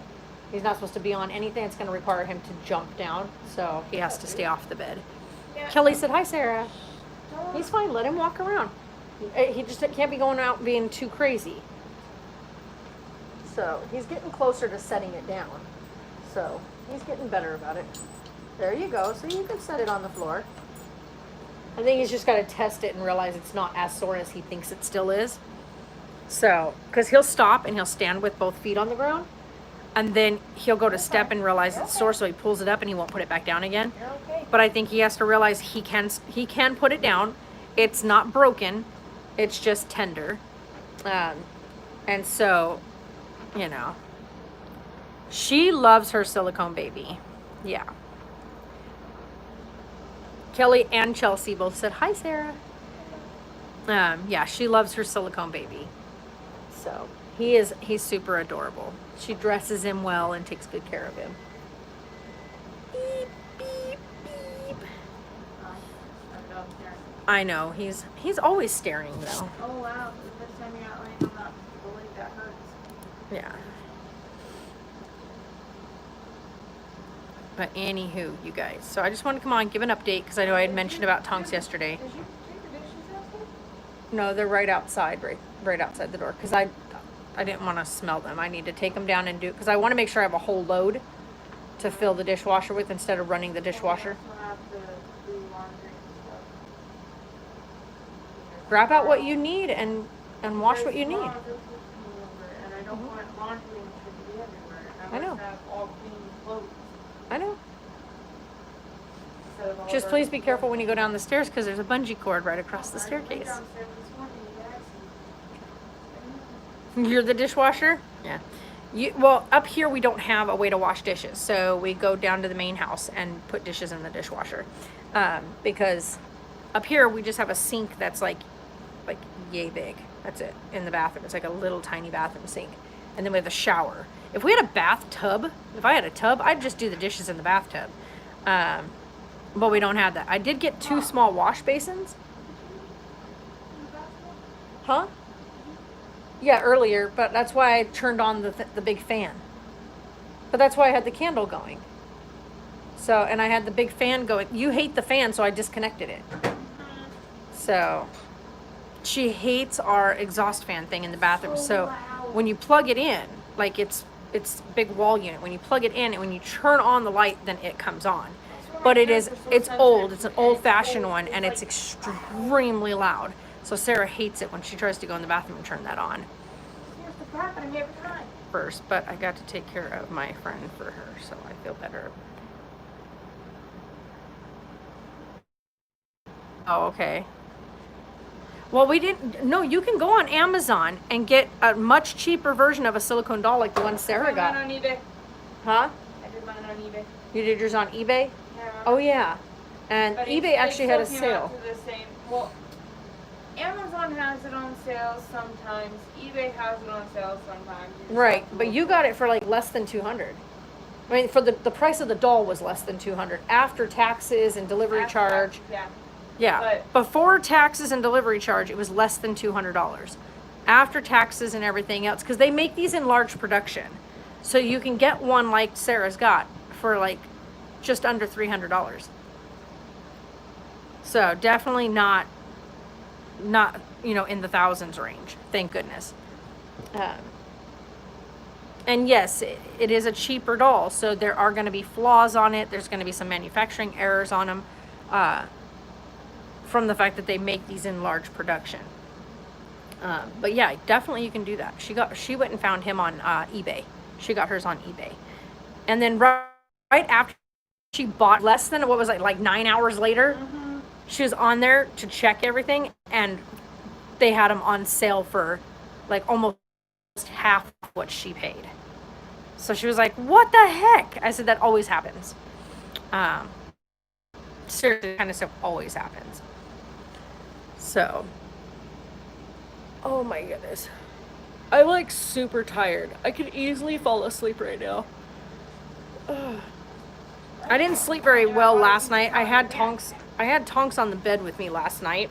A: He's not supposed to be on anything that's going to require him to jump down, so he has to stay off the bed.
B: Yeah.
A: Kelly said, "Hi, Sarah." He's fine. Let him walk around. He just can't be going out being too crazy. So he's getting closer to setting it down. So he's getting better about it. There you go. So you can set it on the floor. I think he's just got to test it and realize it's not as sore as he thinks it still is. So, because he'll stop and he'll stand with both feet on the ground. And then he'll go to step and realize it's sore, so he pulls it up and he won't put it back down again.
B: You're okay.
A: But I think he has to realize he can put it down. It's not broken. It's just tender. And so, you know, she loves her silicone baby. Yeah. Kelly and Chelsea both said, "Hi, Sarah." Yeah, she loves her silicone baby. So he's super adorable. She dresses him well and takes good care of him. Beep, beep, beep. I know, he's always staring though.
B: Oh wow, the first time you're not laying on that, believe that hurts.
A: Yeah. But anywho, you guys. So I just wanted to come on, give an update, because I know I had mentioned about Tonks yesterday.
B: Did you take the dishes out there?
A: No, they're right outside, right outside the door, because I didn't want to smell them. I need to take them down and do, because I want to make sure I have a whole load to fill the dishwasher with instead of running the dishwasher.
B: We'll have to do laundry and stuff.
A: Grab out what you need and wash what you need.
B: And I don't want laundry to be everywhere.
A: I know.
B: want to have all clean clothes.
A: I know.
B: Instead of all
A: Just
B: dirty
A: please be careful
B: clothes.
A: when you go down the stairs, because there's a bungee cord right across the
B: I went
A: staircase.
B: downstairs this morning, you guys.
A: You're the dishwasher? Yeah. Well, up here we don't have a way to wash dishes, so we go down to the main house and put dishes in the dishwasher. Because up here we just have a sink that's like yay big. That's it, in the bathroom. It's like a little tiny bathroom sink. And then we have a shower. If we had a bathtub, if I had a tub, I'd just do the dishes in the bathtub. But we don't have that. I did get 2 small wash basins. Huh? Yeah, earlier, but that's why I turned on the big fan. But that's why I had the candle going. So, and I had the big fan going. You hate the fan, so I disconnected it. So she hates our exhaust fan thing in the bathroom. So
B: loud.
A: when you plug it in, like it's big wall unit. When you plug it in and when you turn on the light, then it comes on.
B: That's why
A: But
B: my
A: it is,
B: parents are so
A: it's
B: sensitive,
A: old. It's an
B: and
A: old-fashioned
B: old.
A: one, and it's
B: like,
A: extremely loud. So Sarah hates it when she tries to go in the bathroom and turn that on
B: scares the crap out of me every time.
A: first. But I got to take care of my friend for her, so I feel better. Oh, okay. Well, we didn't. No, you can go on Amazon and get a much cheaper version of a silicone doll like the one Sarah
B: I did mine
A: got.
B: on eBay.
A: Huh?
B: I did mine on eBay.
A: You did yours on eBay?
B: Yeah.
A: Oh, yeah. And
B: But
A: eBay actually had a
B: still came out
A: sale.
B: to the same. Well, Amazon has it on sale sometimes. eBay has it on sale sometimes. You just
A: Right,
B: have to
A: but
B: look
A: you
B: for
A: got it for like less than 200. I mean, for the price of the doll was less than 200 after taxes and delivery
B: After
A: charge.
B: tax, Yeah.
A: Yeah,
B: But-
A: before taxes and delivery charge, it was less than $200. After taxes and everything else, because they make these in large production, so you can get one like Sarah's got for like just under $300. So definitely not in the thousands range. Thank goodness. And yes, it is a cheaper doll, so there are going to be flaws on it. There's going to be some manufacturing errors on them. From the fact that they make these in large production. But yeah, definitely you can do that. She went and found him on eBay. She got hers on eBay. And then right after she bought, less than, what was it, like 9 hours later, she was on there to check everything, and they had them on sale for like almost half what she paid. So she was like, what the heck? I said, that always happens. Seriously, kind of stuff always happens. So, oh my goodness. I'm like super tired. I could easily fall asleep right now. Ugh. I didn't sleep very well last night. I had Tonks on the bed with me last night,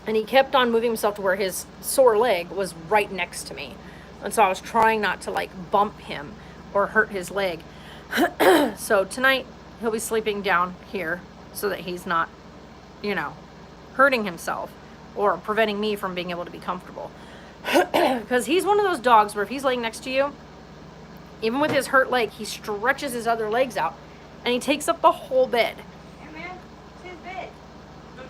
A: and he kept on moving himself to where his sore leg was right next to me. And so I was trying not to like bump him or hurt his leg. So tonight he'll be sleeping down here so that he's not, hurting himself or preventing me from being able to be comfortable. Because he's one of those dogs where if he's laying next to you, even with his hurt leg, he stretches his other legs out and he takes up the whole bed.
B: Hey man, it's his bed.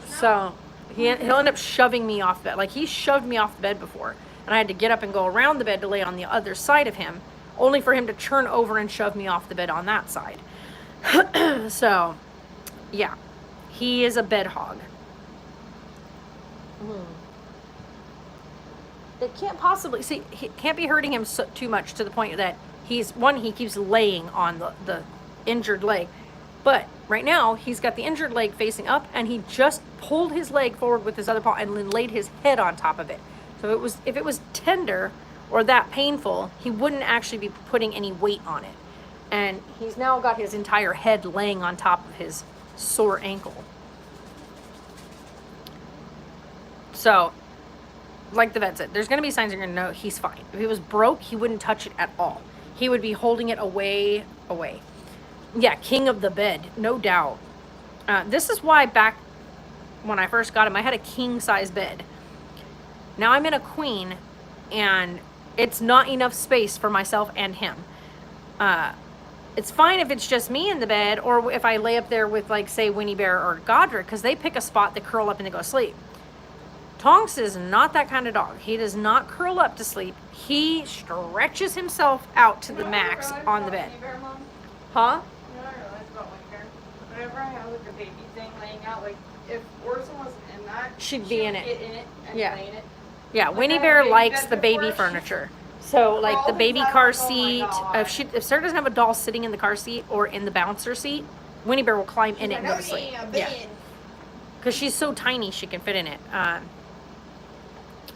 A: So he'll end up shoving me off the bed. Like, he shoved me off the bed before, and I had to get up and go around the bed to lay on the other side of him, only for him to turn over and shove me off the bed on that side. So, yeah, he is a bed hog. It can't possibly, see, he can't be hurting him too much to the point that he keeps laying on the injured leg. But right now, he's got the injured leg facing up, and he just pulled his leg forward with his other paw and then laid his head on top of it. So if it was tender or that painful, he wouldn't actually be putting any weight on it. And he's now got his entire head laying on top of his sore ankle. So, like the vet said, there's going to be signs you're going to know he's fine. If he was broke, he wouldn't touch it at all. He would be holding it away. Yeah, king of the bed, no doubt. This is why back when I first got him, I had a king size bed. Now I'm in a queen, and it's not enough space for myself and him. It's fine if it's just me in the bed, or if I lay up there with, like, say, Winnie Bear or Godric, because they pick a spot, they curl up, and they go to sleep. Tonks is not that kind of dog. He does not curl up to sleep. He stretches himself out to the max on the bed. Huh?
B: You know what I realized about Winnie Bear? Whenever I have like a baby thing laying out, like if Orson wasn't in that,
A: She'd
B: she
A: be
B: would
A: in it.
B: get in it and
A: Yeah.
B: lay in it.
A: Yeah,
B: Like,
A: Winnie
B: I had
A: Bear
B: a baby
A: likes
B: bed
A: the baby
B: before, she-
A: furniture. So, like, the
B: crawled
A: baby
B: inside,
A: car
B: like, oh my
A: seat,
B: God.
A: if Sarah doesn't have a doll sitting in the car seat or in the bouncer seat, Winnie Bear will climb in it and go to sleep. Yeah, because she's so tiny, she can fit in it.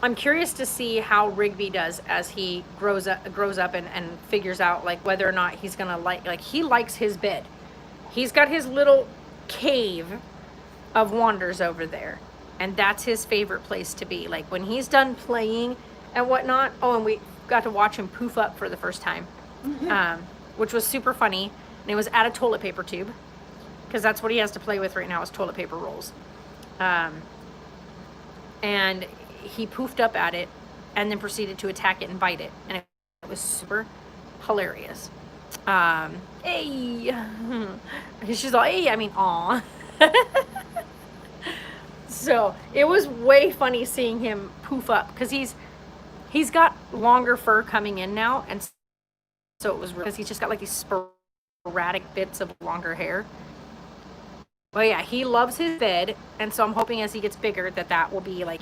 A: I'm curious to see how Rigby does as he grows up and figures out, like, whether or not he's gonna like he likes his bed. He's got his little cave of wonders over there, and that's his favorite place to be. Like, when he's done playing and whatnot. Oh, and we got to watch him poof up for the first time, which was super funny. And it was at a toilet paper tube, because that's what he has to play with right now is toilet paper rolls. and he poofed up at it and then proceeded to attack it and bite it. And it was super hilarious. Hey. She's all, hey, I mean, aw. So it was way funny seeing him poof up because he's got longer fur coming in now, and so it was because he's just got like these sporadic bits of longer hair. But yeah, he loves his bed, and so I'm hoping as he gets bigger that will be like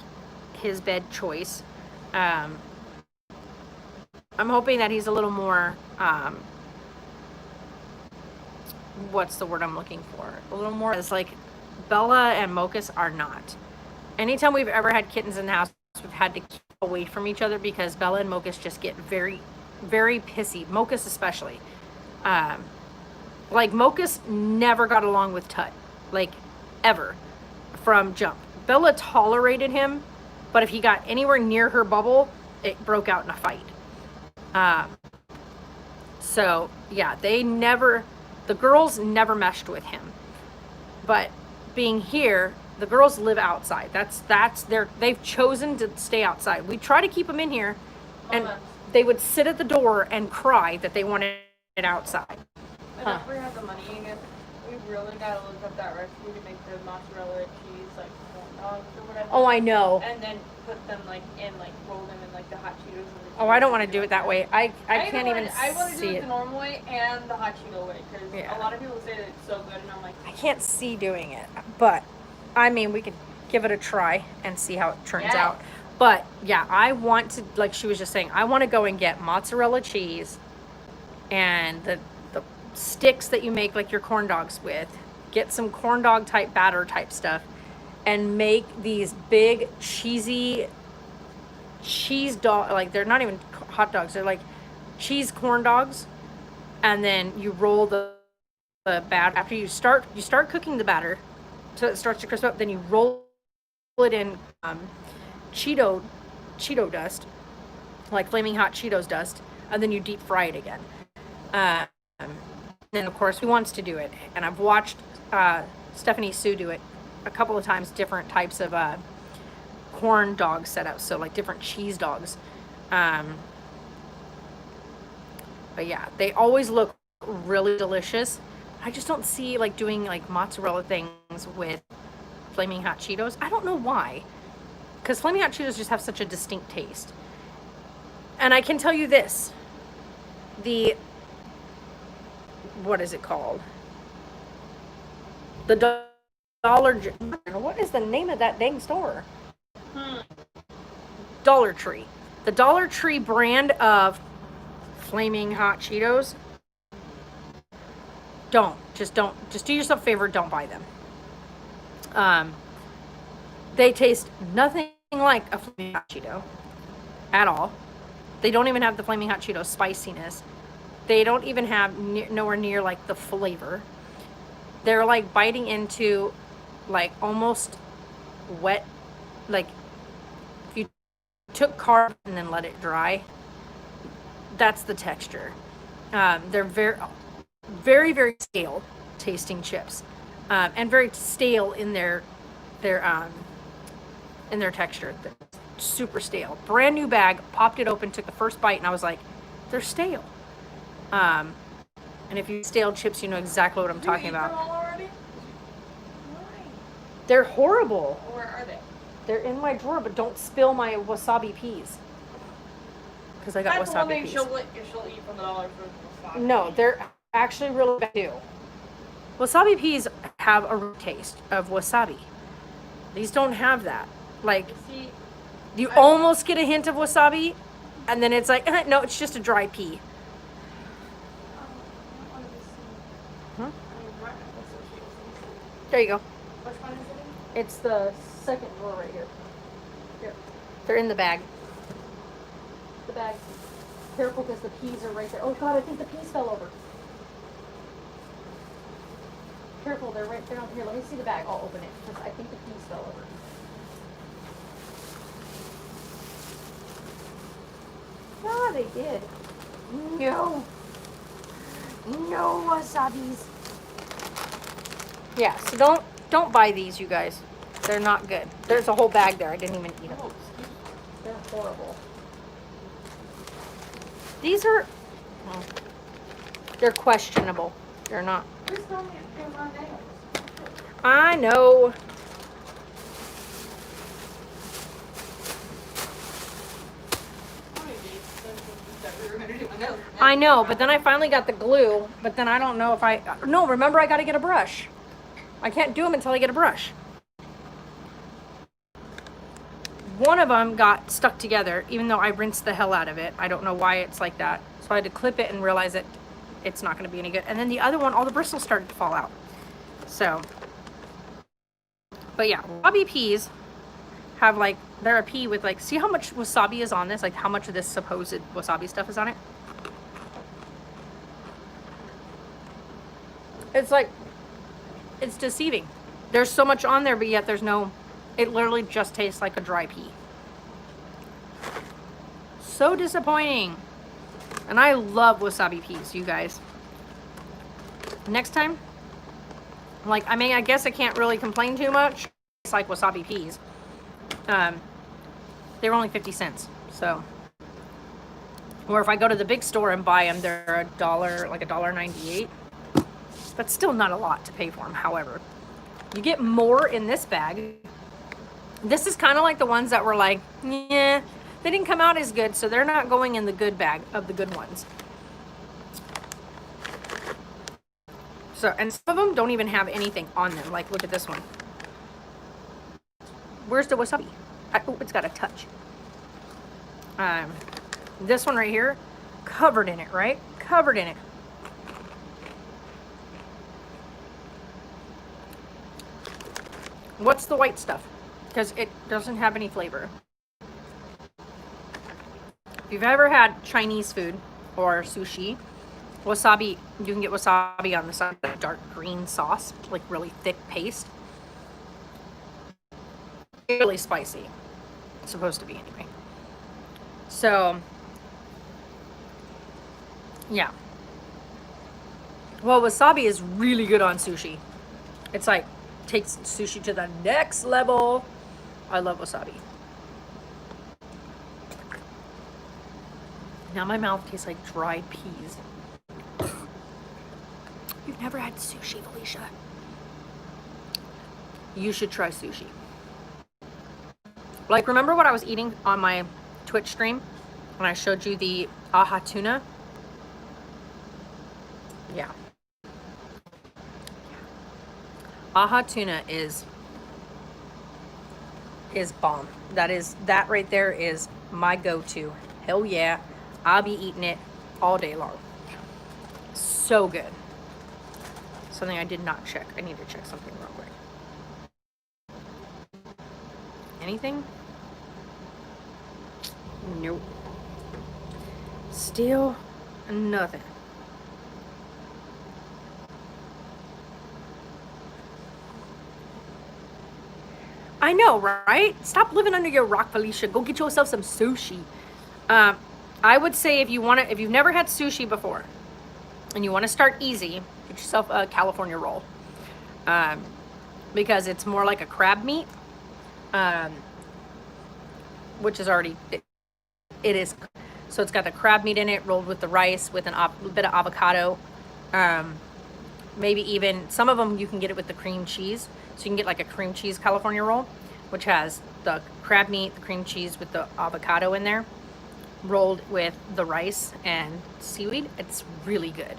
A: his bed choice. I'm hoping that he's a little more what's the word I'm looking for? A little more as like Bella and Mocus are not. Anytime we've ever had kittens in the house, we've had to keep away from each other because Bella and Mocus just get very, very pissy. Mocus especially. Like Mocus never got along with Tut, like ever, from jump. Bella tolerated him, but if he got anywhere near her bubble, it broke out in a fight. So yeah, the girls never meshed with him. But being here, the girls live outside. They've chosen to stay outside. We try to keep them in here, and they would sit at the door and cry that they wanted it outside.
B: And if we have the money again, we really gotta look up that recipe to make the mozzarella cheese like corn dogs or whatever.
A: Oh, I know.
B: And then put them like roll them in like the hot Cheetos.
A: Oh, I don't want to do it that way. I can't even
B: I want to
A: see
B: do it
A: it.
B: the normal way and the hot Cheeto way because
A: Yeah.
B: a lot of people say that it's so good, and I'm like,
A: I can't see doing it, but I mean, we could give it a try and see how it turns out. But yeah, I want to, like she was just saying, I want to go and get mozzarella cheese and the sticks that you make like your corn dogs with. Get some corn dog type batter type stuff and make these big cheesy cheese dog, like they're not even hot dogs, they're like cheese corn dogs, and then you roll the batter. After you start cooking the batter so it starts to crisp up, then you roll it in Cheeto dust, like flaming hot Cheetos dust, and then you deep fry it again. And of course, who wants to do it? And I've watched Stephanie Sue do it a couple of times, different types of corn dog setups, so like different cheese dogs. But yeah, they always look really delicious. I just don't see like doing like mozzarella things with flaming hot Cheetos. I don't know why, because flaming hot Cheetos just have such a distinct taste. And I can tell you this, what is it called? The what is the name of that dang store? Dollar Tree. The Dollar Tree brand of flaming hot Cheetos. Just do yourself a favor, don't buy them. They taste nothing like a flaming hot Cheeto at all. They don't even have the flaming hot Cheeto spiciness. They don't even have nowhere near like the flavor. They're like biting into like almost wet, like if you took carb and then let it dry, that's the texture. They're very, very, very stale tasting chips, and very stale in their texture. They're super stale. Brand new bag, popped it open, took the first bite, and I was like, they're stale. And if you eat stale chips, you know exactly what I'm talking about.
B: Them all already? Why?
A: They're horrible.
B: Where are they?
A: They're in my drawer, but don't spill my wasabi peas. Because I got
B: That's the one
A: wasabi
B: thing
A: peas.
B: she'll eat from the dollar store.
A: No, they're actually really bad too. Wasabi peas have a root taste of wasabi. These don't have that. Like,
B: See,
A: you almost get a hint of wasabi, and then it's like, no, it's just a dry pea. Huh? There you go.
B: Which one is it in?
A: It's the second drawer right here. Here. They're in the bag. The bag. Careful because the peas are right there. Oh God, I think the peas fell over. Careful, they're right there. Here, let me see the bag. I'll open it because I think the peas fell over. Yeah, they did. No. No wasabis. Yeah, so don't buy these, you guys. They're not good. There's a whole bag there. I didn't even eat them.
B: Oh, excuse me. They're horrible.
A: These are, well, they're questionable. They're not.
B: Just tell me if they're my nails.
A: I know. I know, but then I finally got the glue, but then I don't know if no, remember I got to get a brush. I can't do them until I get a brush. One of them got stuck together, even though I rinsed the hell out of it. I don't know why it's like that. So I had to clip it and realize that it's not going to be any good. And then the other one, all the bristles started to fall out. So, but yeah, wasabi peas have like, they're a pea with like, see how much wasabi is on this? Like how much of this supposed wasabi stuff is on it? It's like, it's deceiving. There's so much on there, but yet there's no, it literally just tastes like a dry pea. So disappointing. And I love wasabi peas, you guys. Next time, like, I mean, I guess I can't really complain too much. It's like wasabi peas. They were only 50 cents, so. Or if I go to the big store and buy them, they're $1, like $1.98. That's still not a lot to pay for them, however. You get more in this bag. This is kind of like the ones that were like, yeah, they didn't come out as good, so they're not going in the good bag of the good ones. So, and some of them don't even have anything on them. Like, look at this one. Where's the wasabi? Oh, it's got a touch. This one right here, covered in it, right? Covered in it. What's the white stuff? Because it doesn't have any flavor. If you've ever had Chinese food or sushi, wasabi, you can get wasabi on the side of dark green sauce, like really thick paste. Really spicy. It's supposed to be anyway. So, yeah. Well, wasabi is really good on sushi. It's like, takes sushi to the next level. I love wasabi. Now my mouth tastes like dried peas. You've never had sushi, Felicia? You should try sushi. Like, remember what I was eating on my Twitch stream when I showed you the AHA tuna? Yeah. AHA tuna is bomb. That right there is my go-to. Hell yeah. I'll be eating it all day long. So good. Something I did not check. I need to check something real quick. Anything? Nope. Still nothing. I know, right? Stop living under your rock, Felicia. Go get yourself some sushi. I would say if you've never had sushi before and you want to start easy, get yourself a California roll. Because it's more like a crab meat. Which is already, it is. So it's got the crab meat in it, rolled with the rice, with a bit of avocado. Maybe even, some of them you can get it with the cream cheese. So you can get like a cream cheese California roll, which has the crab meat, the cream cheese with the avocado in there, rolled with the rice and seaweed. It's really good.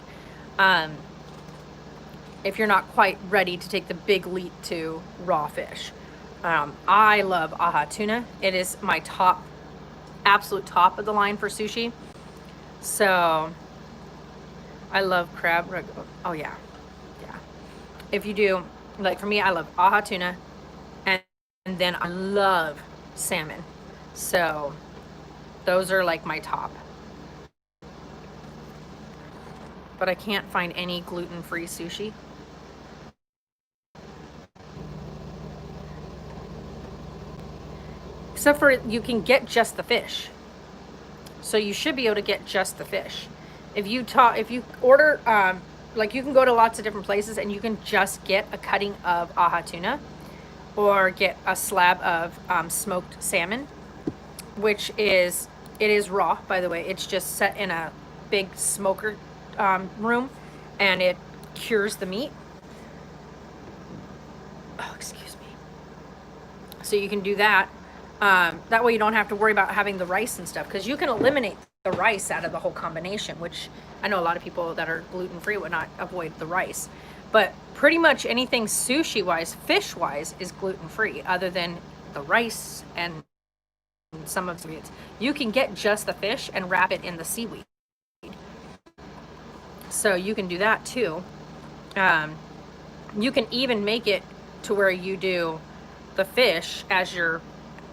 A: If you're not quite ready to take the big leap to raw fish. I love AHA tuna. It is my absolute top of the line for sushi. So I love crab. Oh yeah. Yeah. If you do, like for me, I love AHA tuna, and then I love salmon. So those are like my top. But I can't find any gluten-free sushi. Except for you can get just the fish. So you should be able to get just the fish. If you order, like you can go to lots of different places and you can just get a cutting of AHA tuna. or get a slab of smoked salmon, which is, it is raw, by the way. It's just set in a big smoker room, and it cures the meat. Oh, excuse me. So you can do that. That way you don't have to worry about having the rice and stuff, because you can eliminate the rice out of the whole combination, which I know a lot of people that are gluten-free would not avoid the rice. But pretty much anything sushi-wise, fish-wise, is gluten-free, other than the rice and some of the meats. You can get just the fish and wrap it in the seaweed. So you can do that too. You can even make it to where you do the fish as your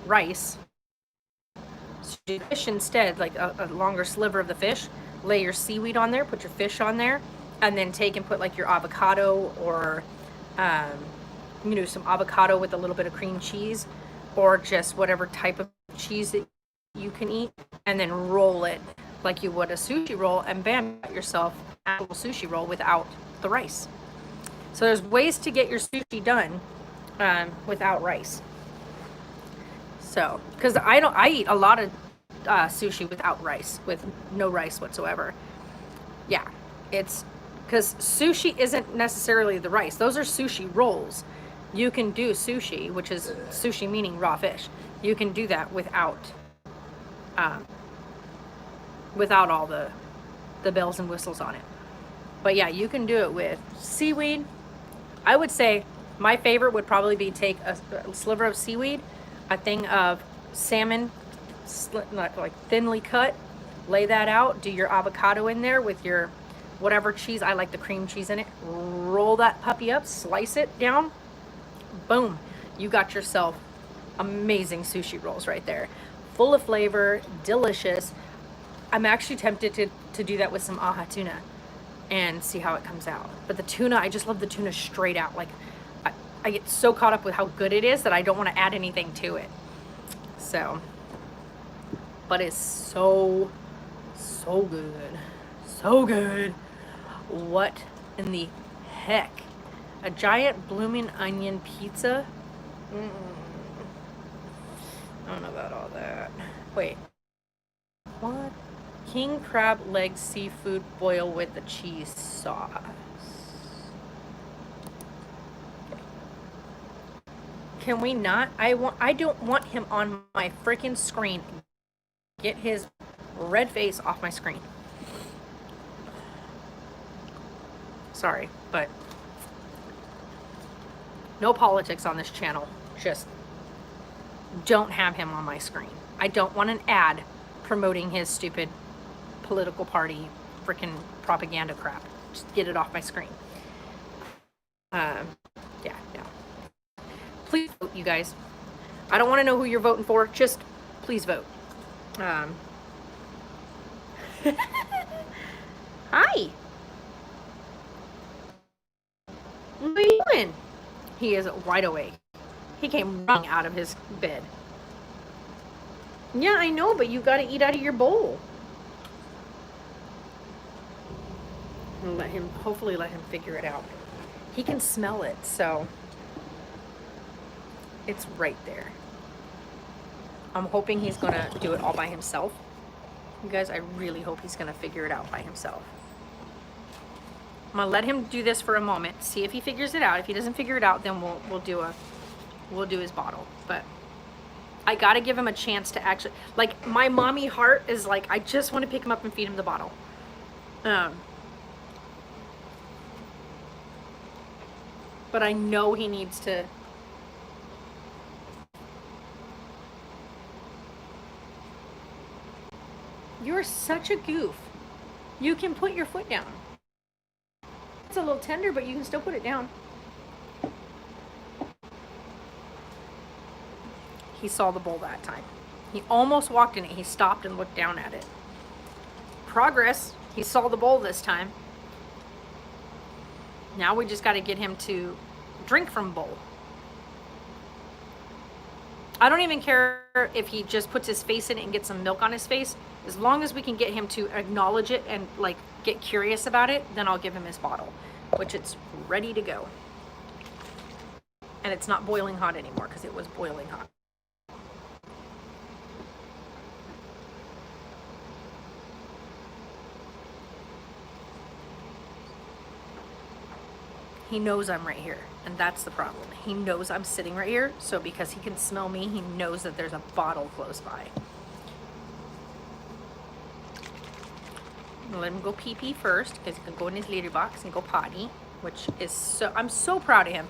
A: rice. So you do fish instead, like a longer sliver of the fish, lay your seaweed on there, put your fish on there, and then take and put like your avocado, or some avocado with a little bit of cream cheese, or just whatever type of cheese that you can eat, and then roll it like you would a sushi roll, and bam, you got yourself an actual sushi roll without the rice. So there's ways to get your sushi done without rice. So, because I eat a lot of sushi without rice, with no rice whatsoever. Yeah, it's because sushi isn't necessarily the rice. Those are sushi rolls. You can do sushi, which is sushi meaning raw fish. You can do that without all the bells and whistles on it. But yeah, you can do it with seaweed. I would say my favorite would probably be take a sliver of seaweed, a thing of salmon, like thinly cut, lay that out, do your avocado in there with your whatever cheese. I like the cream cheese in it. Roll that puppy up, slice it down, boom, you got yourself amazing sushi rolls right there. Full of flavor, delicious. I'm actually tempted to do that with some AHA tuna and see how it comes out. But the tuna, I just love the tuna straight out. Like, I get so caught up with how good it is that I don't want to add anything to it. So, but it's so good. So good. What in the heck? A giant blooming onion pizza? I don't know about all that. Wait. What? King crab leg seafood boil with the cheese sauce. Can we not? I don't want him on my freaking screen. Get his red face off my screen. Sorry, but no politics on this channel. Just don't have him on my screen. I don't want an ad promoting his stupid political party freaking propaganda crap. Just get it off my screen. Yeah, no. Please vote, you guys. I don't want to know who you're voting for. Just please vote. Hi. What are you doing? He is wide awake. He came running out of his bed. Yeah, I know, but you got to eat out of your bowl. And hopefully let him figure it out. He can smell it, so it's right there. I'm hoping he's gonna do it all by himself. You guys, I really hope he's gonna figure it out by himself. I'm gonna let him do this for a moment, see if he figures it out. If he doesn't figure it out, then we'll do his bottle. But I gotta give him a chance to actually, like, my mommy heart is like, I just want to pick him up and feed him the bottle. But I know he needs to. You're such a goof. You can put your foot down. It's a little tender, but you can still put it down. He saw the bowl that time. He almost walked in it. He stopped and looked down at it. Progress. He saw the bowl this time. Now we just got to get him to drink from bowl. I don't even care if he just puts his face in it and gets some milk on his face. As long as we can get him to acknowledge it and like get curious about it, then I'll give him his bottle, which it's ready to go. and it's not boiling hot anymore because it was boiling hot. He knows I'm right here, and that's the problem. He knows I'm sitting right here, so because he can smell me, he knows that there's a bottle close by. Let him go pee-pee first, because he can go in his litter box and go potty, which is so, I'm so proud of him.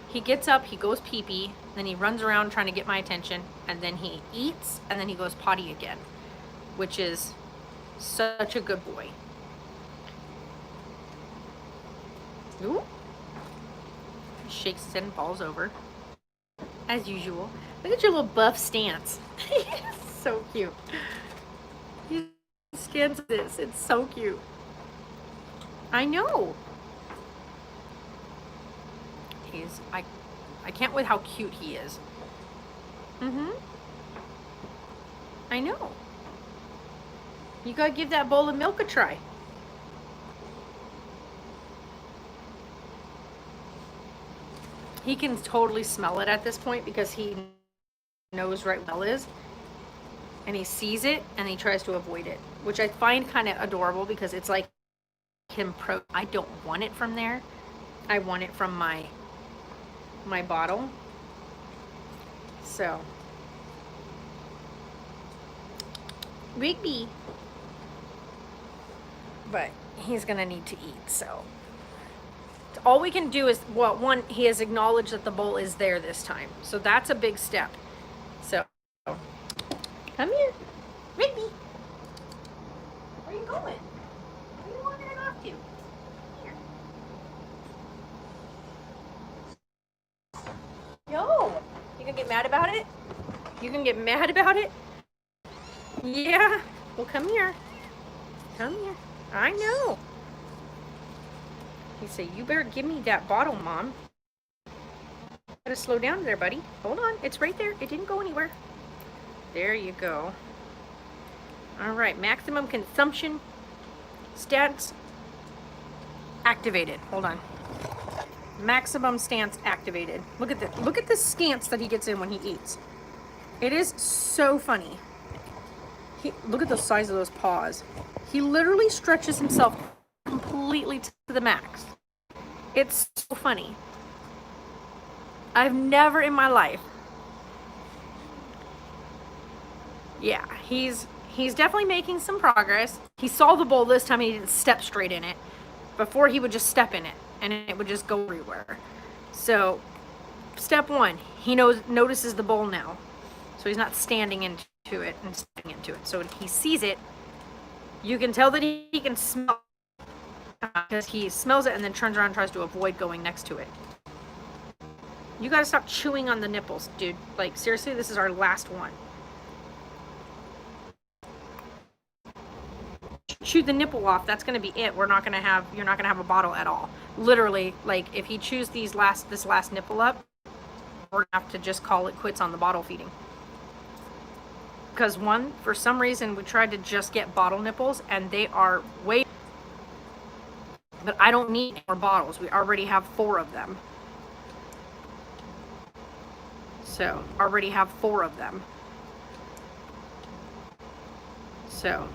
A: He gets up, he goes pee-pee, then he runs around trying to get my attention, and then he eats, and then he goes potty again, which is such a good boy. Ooh. He shakes his head and falls over, as usual. Look at your little buff stance. So cute. He scans this. It's so cute. I know. I can't wait how cute he is. I know. You gotta give that bowl of milk a try. He can totally smell it at this point because he knows right well is. And he sees it and he tries to avoid it, which I find kind of adorable because it's like him I don't want it from there. I want it from my bottle. So Rigby. But he's gonna need to eat, so all we can do is, well, one, he has acknowledged that the bowl is there this time, so that's a big step. So come here, Rigby. Where are you going? Where are you walking it off to? Here. No. You gonna get mad about it? You can get mad about it? Yeah. Well, come here. Come here. I know. He said, you better give me that bottle, Mom. Gotta slow down there, buddy. Hold on. It's right there. It didn't go anywhere. There you go. All right. Maximum consumption stance activated. Hold on. Maximum stance activated. Look at this. Look at the stance that he gets in when he eats. It is so funny. Look at the size of those paws. He literally stretches himself completely to the max. It's so funny. I've never in my life. Yeah, he's definitely making some progress. He saw the bowl this time and he didn't step straight in it. Before he would just step in it and it would just go everywhere. So, step one, he notices the bowl now. So he's not standing into it and stepping into it. So when he sees it, you can tell that he can smell because he smells it and then turns around and tries to avoid going next to it. You gotta stop chewing on the nipples, dude. Like, seriously, this is our last one. Chew the nipple off, that's gonna be it. You're not gonna have a bottle at all. Literally, like, if he chews this last nipple up, we're gonna have to just call it quits on the bottle feeding. Because one, for some reason, we tried to just get bottle nipples and they are way, but I don't need more bottles. We already have 4 of them. So, already have 4 of them. So,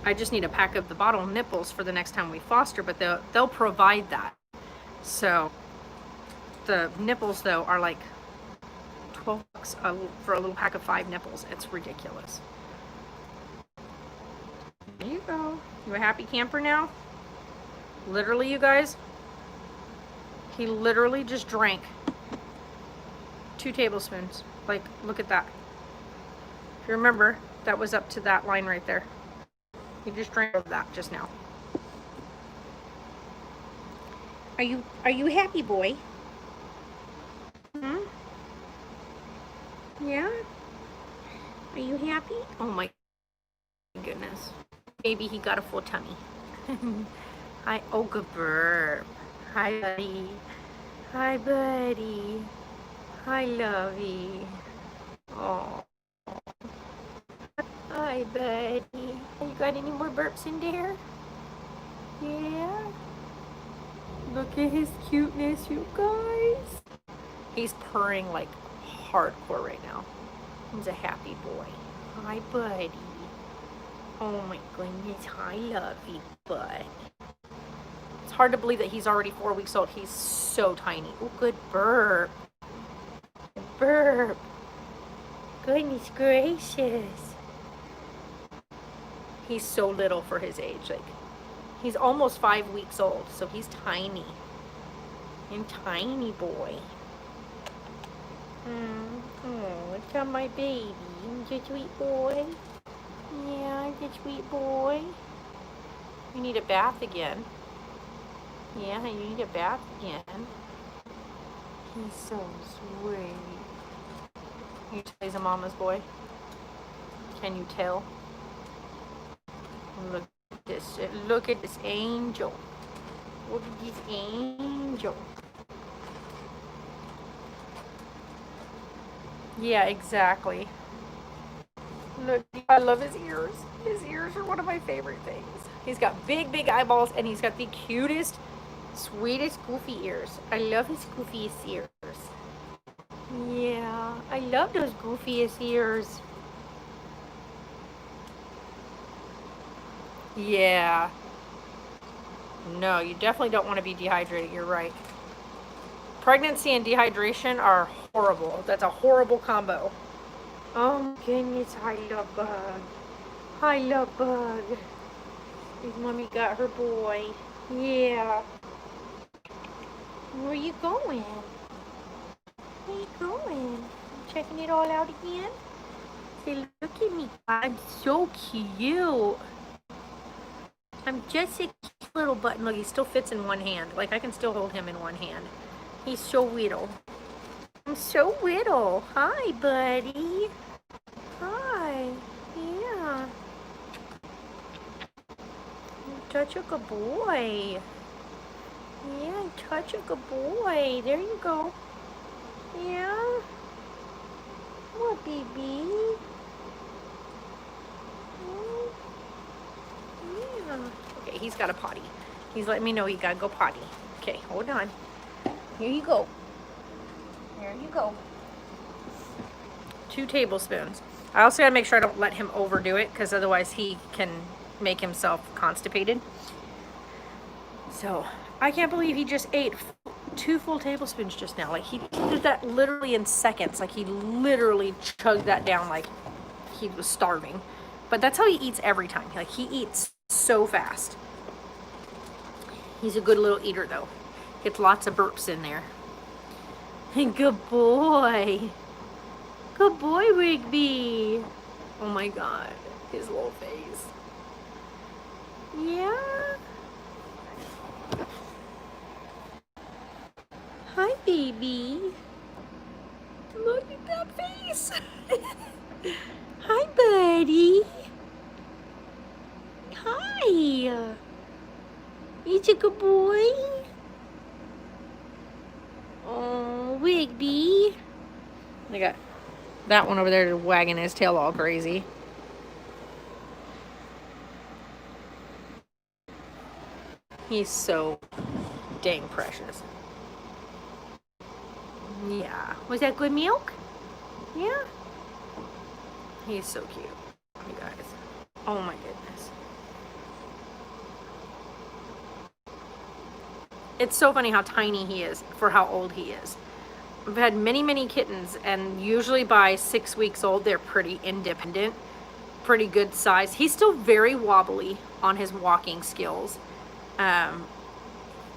A: I just need a pack of the bottle nipples for the next time we foster, but they'll provide that. So, the nipples though are like $12 for a little pack of 5 nipples. It's ridiculous. There you go. You a happy camper now? Literally, you guys, he literally just drank 2 tablespoons. Like, look at that. If you remember, that was up to that line right there. He just drank that just now. Are you happy, boy? Yeah? Are you happy? Oh my goodness. Maybe he got a full tummy. Hi, oh, good burp. Hi, buddy. Hi, buddy. Hi, lovey. Oh. Hi, buddy. You got any more burps in there? Yeah? Look at his cuteness, you guys. He's purring like hardcore right now. He's a happy boy. Hi, buddy. Oh my goodness, hi, lovey bud. It's hard to believe that he's already 4 weeks old. He's so tiny. Oh, good burp. Good burp. Goodness gracious. He's so little for his age. Like, he's almost 5 weeks old, so he's tiny. And tiny boy. Oh, look at my baby. He's a sweet boy. Yeah, he's a sweet boy. You need a bath again. Yeah, you need a bath again. He's so sweet. Can you tell he's a mama's boy? Can you tell? Look at this. Look at this angel. Look at this angel. Yeah, exactly. Look, I love his ears. His ears are one of my favorite things. He's got big, big eyeballs, and he's got the cutest, sweetest, goofy ears. I love his goofiest ears. Yeah, I love those goofiest ears. Yeah. No, you definitely don't want to be dehydrated. You're right. Pregnancy and dehydration are horrible. That's a horrible combo. Oh my goodness, I love Bug. I love Bug. His mommy got her boy. Yeah. Where you going? Where you going? Checking it all out again? Say, look at me. I'm so cute. I'm just a cute little button. Look, he still fits in one hand. Like, I can still hold him in one hand. He's so little. I'm so little. Hi, buddy. Hi. Yeah. Such a good boy. Yeah, such a good boy. There you go. Yeah. What, baby? Yeah. Okay, he's got a potty. He's letting me know he gotta go potty. Okay, hold on. Here you go. There you go. 2 tablespoons. I also gotta make sure I don't let him overdo it, because otherwise he can make himself constipated. So, I can't believe he just ate 2 full tablespoons just now. Like, he did that literally in seconds. Like, he literally chugged that down like he was starving. But that's how he eats every time. Like, he eats so fast. He's a good little eater, though. Gets lots of burps in there. Good boy. Good boy, Rigby. Oh my God. His little face. Yeah. Hi, baby. Look at that face. Hi, buddy. Hi. He's a good boy. Oh, Rigby. I got that one over there wagging his tail all crazy. He's so dang precious. Yeah. Was that good milk? Yeah. He's so cute, you guys. Oh my goodness. It's so funny how tiny he is for how old he is. I've had many, many kittens, and usually by 6 weeks old, they're pretty independent, pretty good size. He's still very wobbly on his walking skills.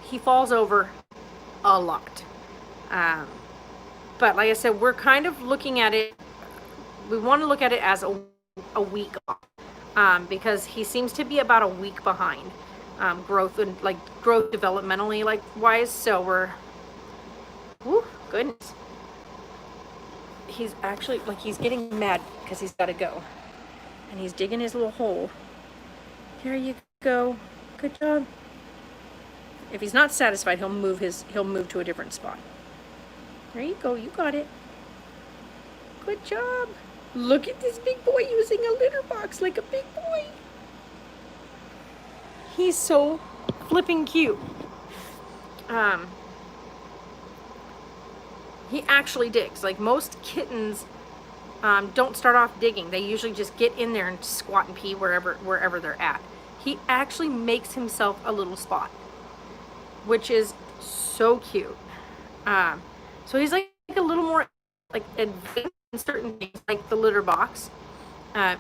A: He falls over a lot. But like I said, we're kind of looking at it, we want to look at it as a week off, because he seems to be about a week behind growth and growth developmentally wise. So we're, whoo, goodness. He's actually he's getting mad because he's got to go, and he's digging his little hole. Here you go. Good job. If he's not satisfied, he'll move to a different spot. There you go. You got it. Good job. Look at this big boy using a litter box like a big boy. He's so flipping cute. He actually digs. Like most kittens don't start off digging. They usually just get in there and squat and pee wherever they're at. He actually makes himself a little spot, which is so cute. So he's like a little more like advanced in certain things, like the litter box.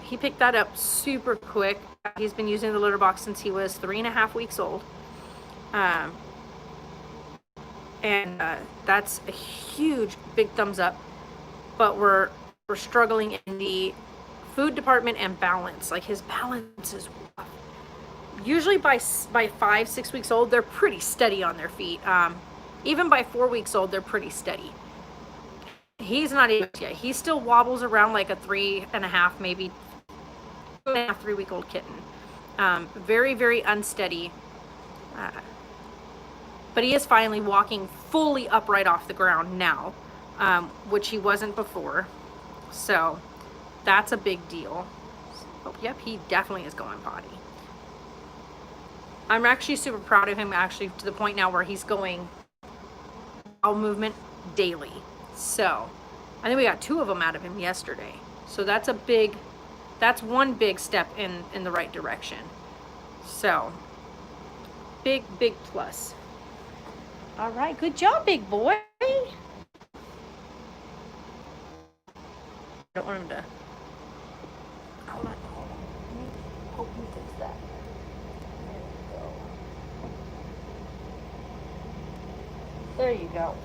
A: He picked that up super quick. He's been using the litter box since he was 3.5 weeks old. And that's a huge, big thumbs up. But we're struggling in the food department and balance. Like his balance is rough. Usually by 5-6 weeks old, they're pretty steady on their feet. Even by 4 weeks old, they're pretty steady. He's not able yet. He still wobbles around like a 3.5, maybe 2.5, 3-week-old kitten. Very, very unsteady. But he is finally walking fully upright off the ground now, which he wasn't before. So that's a big deal. Oh, yep, he definitely is going potty. I'm actually super proud of him, actually, to the point now where he's going bowel movement daily. So I think we got 2 of them out of him yesterday. So that's one big step in the right direction. So big plus. All right, good job, big boy. I don't want him to. Hold on. Let me hope he fix that. There you go.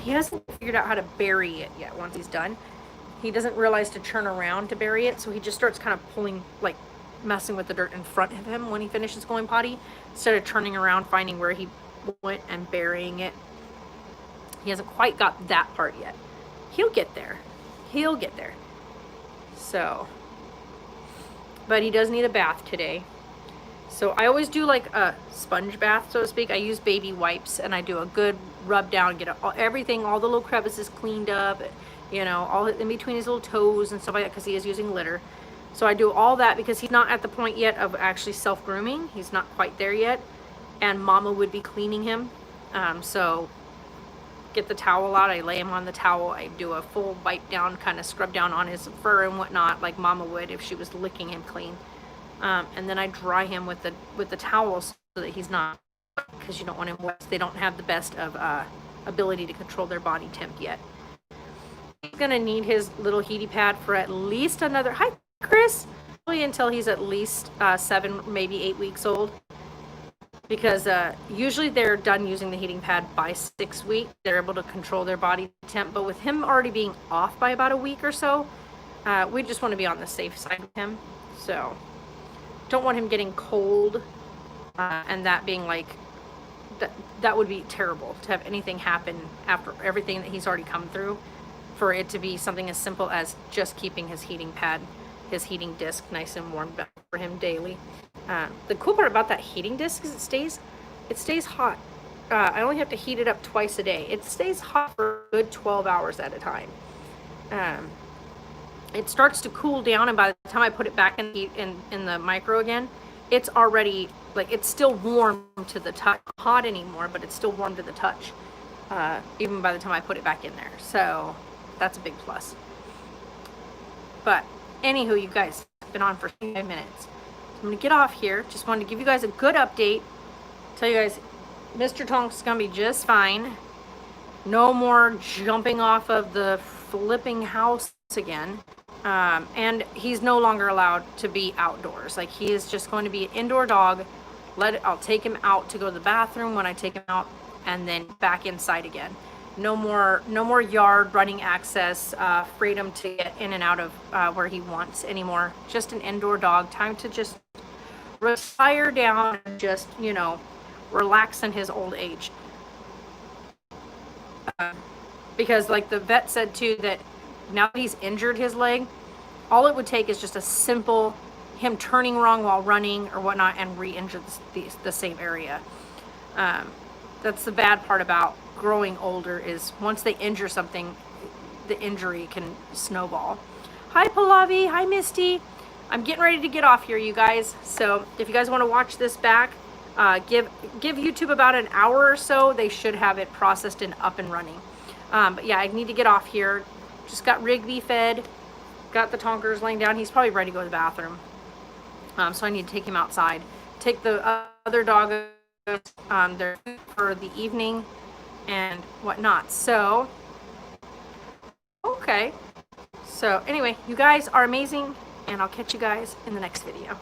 A: He hasn't figured out how to bury it yet once he's done. He doesn't realize to turn around to bury it, so he just starts kind of pulling, like messing with the dirt in front of him when he finishes going potty, instead of turning around, finding where he went and burying it. He hasn't quite got that part yet. He'll get there. He'll get there. So, but he does need a bath today. So I always do like a sponge bath, so to speak. I use baby wipes and I do a good rub down, get everything, all the little crevices cleaned up, you know, all in between his little toes and stuff like that, because he is using litter. So I do all that because he's not at the point yet of actually self-grooming. He's not quite there yet. And Mama would be cleaning him. So get the towel out. I lay him on the towel. I do a full wipe down, kind of scrub down on his fur and whatnot, like Mama would if she was licking him clean. And then I dry him with the towel so that he's not, because you don't want him wet. They don't have the best of ability to control their body temp yet. He's gonna need his little heaty pad for at least another, hi Chris, probably until he's at least 7, maybe 8 weeks old, because usually they're done using the heating pad by 6 weeks. They're able to control their body temp, but with him already being off by about a week or so, we just want to be on the safe side with him. So don't want him getting cold, and that being like, that would be terrible to have anything happen after everything that he's already come through, for it to be something as simple as just keeping his heating pad, his heating disc nice and warmed up for him daily. The cool part about that heating disc is it stays hot. I only have to heat it up twice a day. It stays hot for a good 12 hours at a time. It starts to cool down, and by the time I put it back in the micro again, it's already, like, it's still warm to the touch. Not hot anymore, but it's still warm to the touch, even by the time I put it back in there. So that's a big plus. But anywho, you guys, I've been on for 5 minutes. So I'm gonna get off here. Just wanted to give you guys a good update. Tell you guys, Mr. Tonks is gonna be just fine. No more jumping off of the flipping house again. And he's no longer allowed to be outdoors. Like, he is just going to be an indoor dog. I'll take him out to go to the bathroom when I take him out, and then back inside again. No more yard running access, freedom to get in and out of where he wants anymore. Just an indoor dog. Time to just retire down and just, you know, relax in his old age. Because like the vet said too, that now that he's injured his leg, all it would take is just a simple him turning wrong while running or whatnot and re-injure the same area. That's the bad part about growing older, is once they injure something, the injury can snowball. Hi Pallavi, hi Misty. I'm getting ready to get off here, you guys. So if you guys want to watch this back, Give YouTube about an hour or so. They should have it processed and up and running. But yeah, I need to get off here. Just got Rigby fed. Got the Tonkers laying down. He's probably ready to go to the bathroom. So I need to take him outside. Take the other dog there for the evening and whatnot. So, okay. So anyway, you guys are amazing, and I'll catch you guys in the next video.